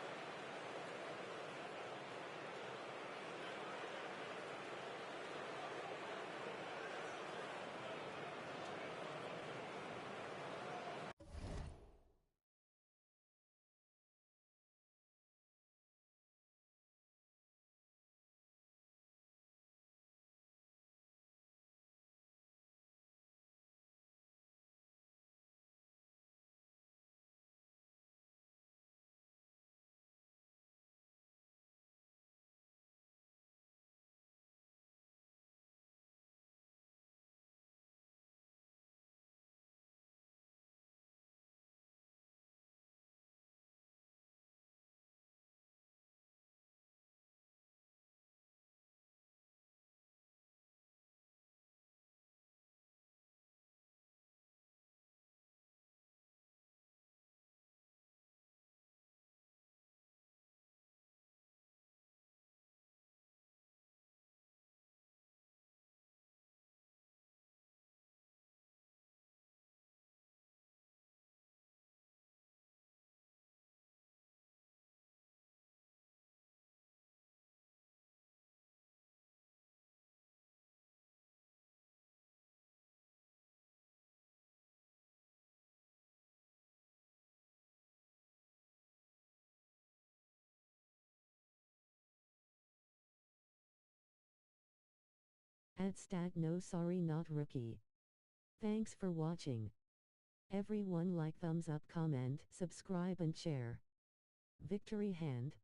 #no sorry not rookie. Thanks for watching. Everyone like thumbs up, comment, subscribe and share. Victory hand.